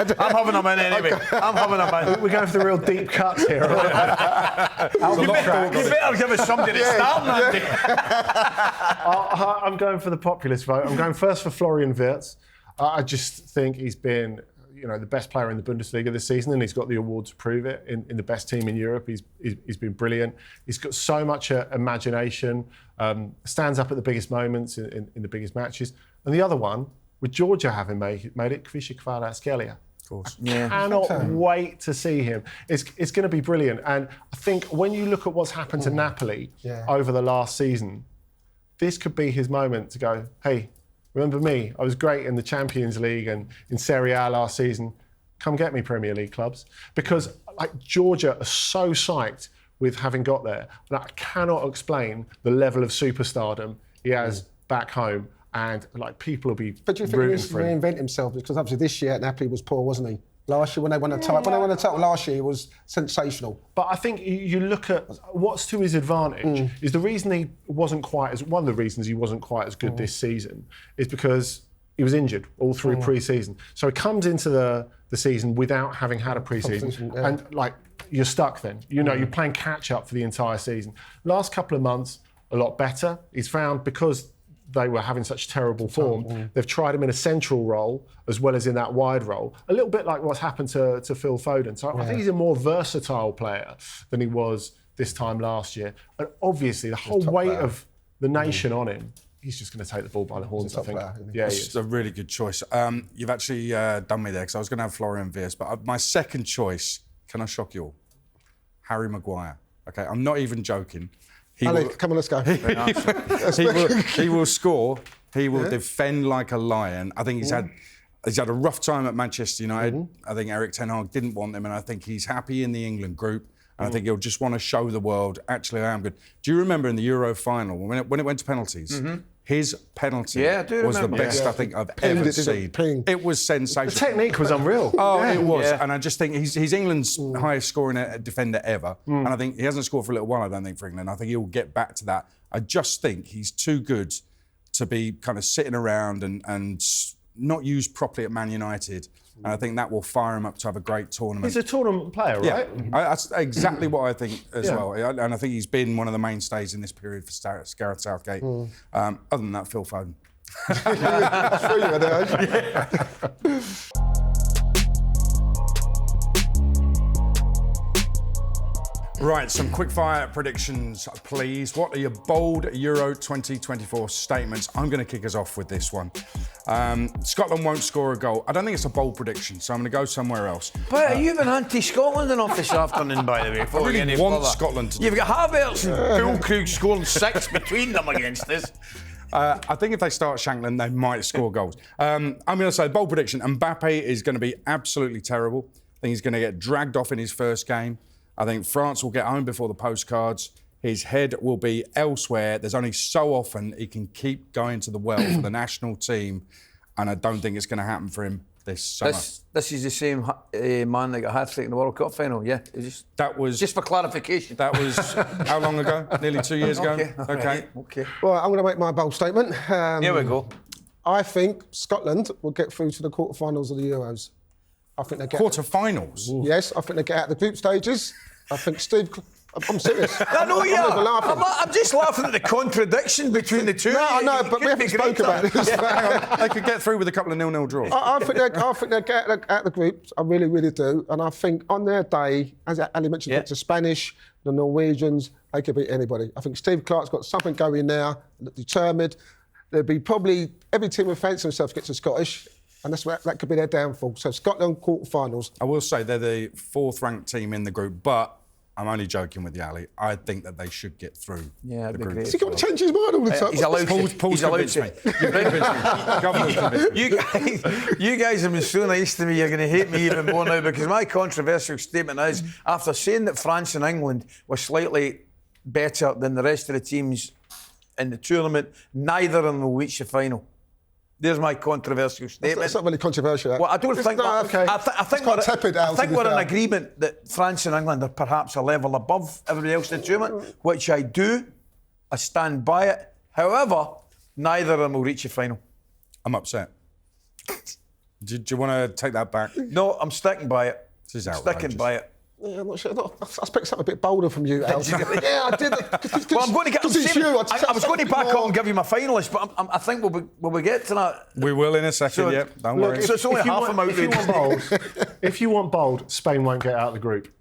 that. I'm having him in anyway. I'm having him in. We're going for the real deep cuts here. You better give us somebody to start, Andy. I'm going for the populist vote. I'm going first for Florian Wirtz. I just think he's been, you know, the best player in the Bundesliga this season, and he's got the award to prove it. In the best team in Europe, he's been brilliant. He's got so much imagination. Stands up at the biggest moments in the biggest matches. And the other one, with Georgia having made it, Kvaratskhelia. Of course. I cannot wait to see him. It's going to be brilliant. And I think when you look at what's happened to Napoli over the last season, this could be his moment to go, hey, remember me? I was great in the Champions League and in Serie A last season. Come get me, Premier League clubs. Because like Georgia are so psyched with having got there that I cannot explain the level of superstardom he has back home. And like people will be But do you think he needs to reinvent himself? Because obviously this year at Napoli was poor, wasn't he? Last year when they won the title, last year, it was sensational. But I think you look at what's to his advantage is the reason he wasn't quite as one of the reasons he wasn't quite as good this season is because he was injured all through pre-season. So he comes into the season without having had a pre-season, and like you're stuck then. You know, you're playing catch up for the entire season. Last couple of months, a lot better. He's found because they were having such terrible form, they've tried him in a central role as well as in that wide role. A little bit like what's happened to Phil Foden. So I think he's a more versatile player than he was this time last year. And obviously the whole weight of the nation on him, he's just going to take the ball by the horns, I think. It's a really good choice. You've actually done me there because I was going to have Florian Wirtz, but my second choice, can I shock you all? Harry Maguire. Okay, I'm not even joking. Come on, let's go. He will score. He will defend like a lion. I think he's had a rough time at Manchester United. I think Eric Ten Hag didn't want him, and I think he's happy in the England group. And I think he'll just want to show the world, actually, I am good. Do you remember in the Euro final when it went to penalties? His penalty was the best I think I've ever seen. It was sensational. The technique was unreal. It was. And I just think he's England's highest scoring defender ever. And I think he hasn't scored for a little while, I don't think, for England. I think he'll get back to that. I just think he's too good to be kind of sitting around and not used properly at Man United. And I think that will fire him up to have a great tournament. He's a tournament player, right? That's exactly what I think as well. And I think he's been one of the mainstays in this period for Gareth Southgate. Other than that, Phil Foden. Right, some quick-fire predictions, please. What are your bold Euro 2024 statements? I'm going to kick us off with this one. Scotland won't score a goal. I don't think it's a bold prediction, so I'm going to go somewhere else. But you've been anti-Scotland enough this afternoon, by the way. I really want Scotland to. You've got Havertz and Füllkrug scoring 6 between them against us. I think if they start Shankland, they might score goals. I'm going to say bold prediction. Mbappe is going to be absolutely terrible. I think he's going to get dragged off in his first game. I think France will get home before the postcards. His head will be elsewhere. There's only so often he can keep going to the well for the national team, and I don't think it's going to happen for him this summer. This is the same man that got a hat-trick in the World Cup final, yeah? That was... Just for clarification. That was how long ago? Nearly 2 years ago? Okay. Well, I'm going to make my bold statement. Here we go. I think Scotland will get through to the quarterfinals of the Euros. I think they get quarterfinals. Yes, I think they get out of the group stages. I think Steve. I'm serious. I'm just laughing at the contradiction between the two. No, I know, but we haven't spoken about this. They could get through with a couple of 0-0 draws. I think they get out of the groups. I really, really do. And I think on their day, as Ali mentioned, it's the Spanish, the Norwegians, they could beat anybody. I think Steve Clarke's got something going there, determined. There'll be probably every team who fancies themselves gets a Scottish. And that could be their downfall. So Scotland quarterfinals. I will say they're the 4th ranked team in the group, but I'm only joking with you, Ali. I think that they should get through the group. Has he got to change his mind all the time? He's allowed to. Paul's convinced me. Governor's convinced me. You guys have been so nice to me, you're going to hate me even more now, because my controversial statement is, after saying that France and England were slightly better than the rest of the teams in the tournament, neither of them will reach the final. There's my controversial statement. It's not really controversial. Well, I don't think. No, okay. I think It's quite tepid, Al, I think to be we're in fair. agreement that France and England are perhaps a level above everybody else in the tournament, which I do. I stand by it. However, neither of them will reach the final. I'm upset. Do you want to take that back? No, I'm sticking by it. This is outrageous. Sticking by it. Yeah, I'm not sure. I expect something a bit bolder from you, Al. Yeah, I did. Well, I'm going to get. Because it's you. I was going to back up and give you my finalist, but I think will we get to that? We will in a second, So- yep. Don't Look, worry. so it's only half a mile. If you want bold, Spain won't get out of the group.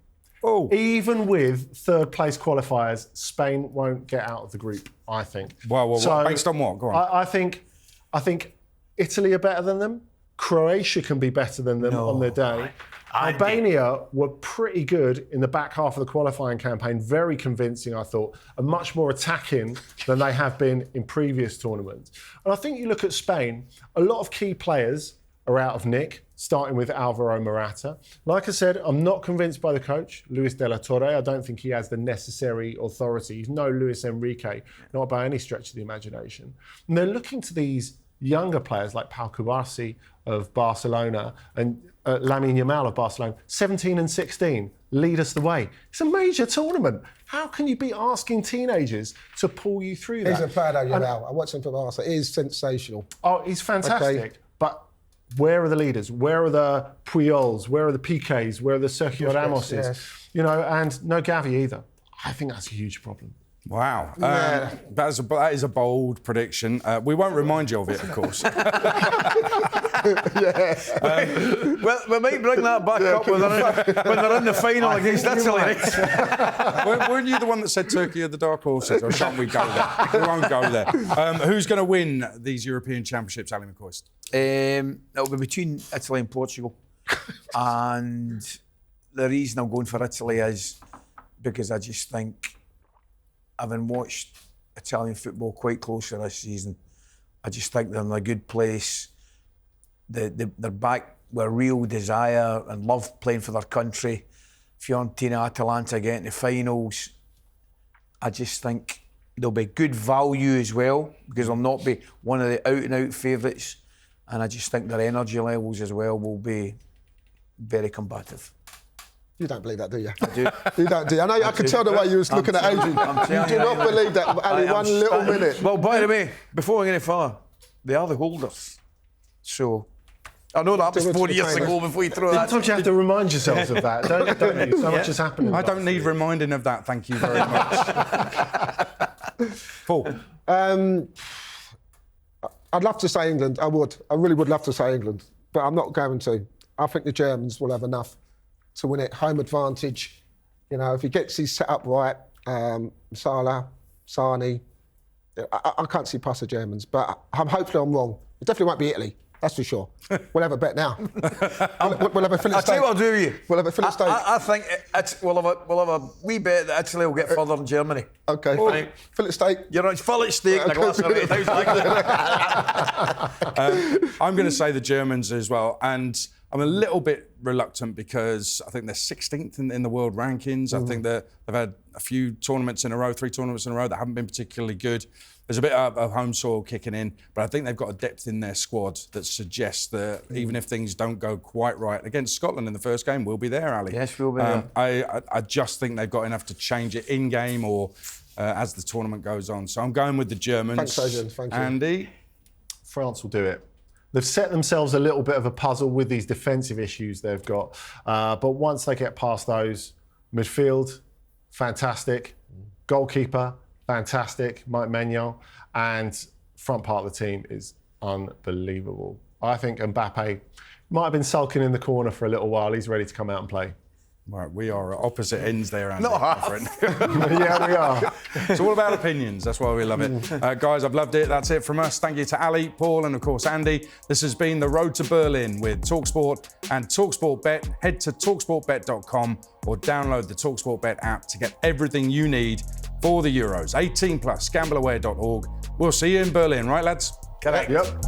Oh. Even with third place qualifiers, Spain won't get out of the group, I think. Well, based on what? Go on. I think Italy are better than them. Croatia can be better than them on their day. Albania were pretty good in the back half of the qualifying campaign, very convincing, I thought, and much more attacking than they have been in previous tournaments. And I think you look at Spain, a lot of key players are out of nick, starting with Alvaro Morata. Like I said, I'm not convinced by the coach, Luis de la Torre. I don't think he has the necessary authority. He's no Luis Enrique, not by any stretch of the imagination. And they're looking to these younger players like Pau Cubarsí of Barcelona and Lamine Yamal of Barcelona, 17 and 16, lead us the way. It's a major tournament. How can you be asking teenagers to pull you through that? He's a player, though, Yamal. I watched him for Barca. He is sensational. Oh, he's fantastic. Okay. But where are the leaders? Where are the Puyols? Where are the Piqués? Where are the Sergio Ramoses? yes. You know, and no Gavi either. I think that's a huge problem. Wow. Yeah. That is a bold prediction. We won't remind you of it, of course. Well, we might bring that back up when they're in the final against Italy. Weren't you the one that said Turkey are the dark horses? Or shan't we go there? We won't go there. Who's going to win these European Championships, Ally McCoist? It'll be between Italy and Portugal. And the reason I'm going for Italy is because I just think, having watched Italian football quite closely this season, I just think they're in a good place. They're back with real desire and love playing for their country. Fiorentina, Atalanta getting to finals. I just think there'll be good value as well, because they'll not be one of the out-and-out favourites. And I just think their energy levels as well will be very combative. You don't believe that, do you? I do. You don't, do you? I know. I could tell the way you was looking at Adrian. You do not believe that, Ali, one little minute. Well, by the way, before we get any further, they are the holders. So, I know that was 4 years ago before you throw that. Sometimes you have to remind yourselves of that, don't you? So much has happened. I don't need reminding of that, thank you very much. Paul? I'd love to say England. I would. I really would love to say England, but I'm not going to. I think the Germans will have enough to win it. Home advantage. You know, if he gets his setup right, Salah, Sane, I can't see past the Germans, but hopefully I'm wrong. It definitely won't be Italy. That's for sure. We'll have a bet now. We'll have a Philip I'll tell you what I'll do with you. We'll have a Philip Steak. I think we'll have a wee bet that Italy will get further than Germany. Okay. Right. Philip Steak. You're on fillet steak and a glass of I'm going to say the Germans as well, and I'm a little bit reluctant because I think they're 16th in the world rankings. I think that they've had a few tournaments in a row, 3 tournaments in a row that haven't been particularly good. There's a bit of home soil kicking in, but I think they've got a depth in their squad that suggests that even if things don't go quite right against Scotland in the first game, we'll be there, Ali. Yes, we'll be there. I just think they've got enough to change it in game or as the tournament goes on. So I'm going with the Germans. Thanks, Adrian. Thank you. Andy? France will do it. They've set themselves a little bit of a puzzle with these defensive issues they've got. But once they get past those, midfield, fantastic. Goalkeeper, fantastic, Mike Maignan. And front part of the team is unbelievable. I think Mbappe might have been sulking in the corner for a little while. He's ready to come out and play. Right, we are at opposite ends there, Andy. Not my half. friend. Yeah, we are. It's all about opinions. That's why we love it. Guys, I've loved it. That's it from us. Thank you to Ali, Paul, and of course, Andy. This has been The Road to Berlin with talkSPORT and talkSPORT Bet. Head to talksportbet.com or download the talkSPORT Bet app to get everything you need for the Euros. 18+, gambleaware.org. We'll see you in Berlin, right, lads? Correct. Yep.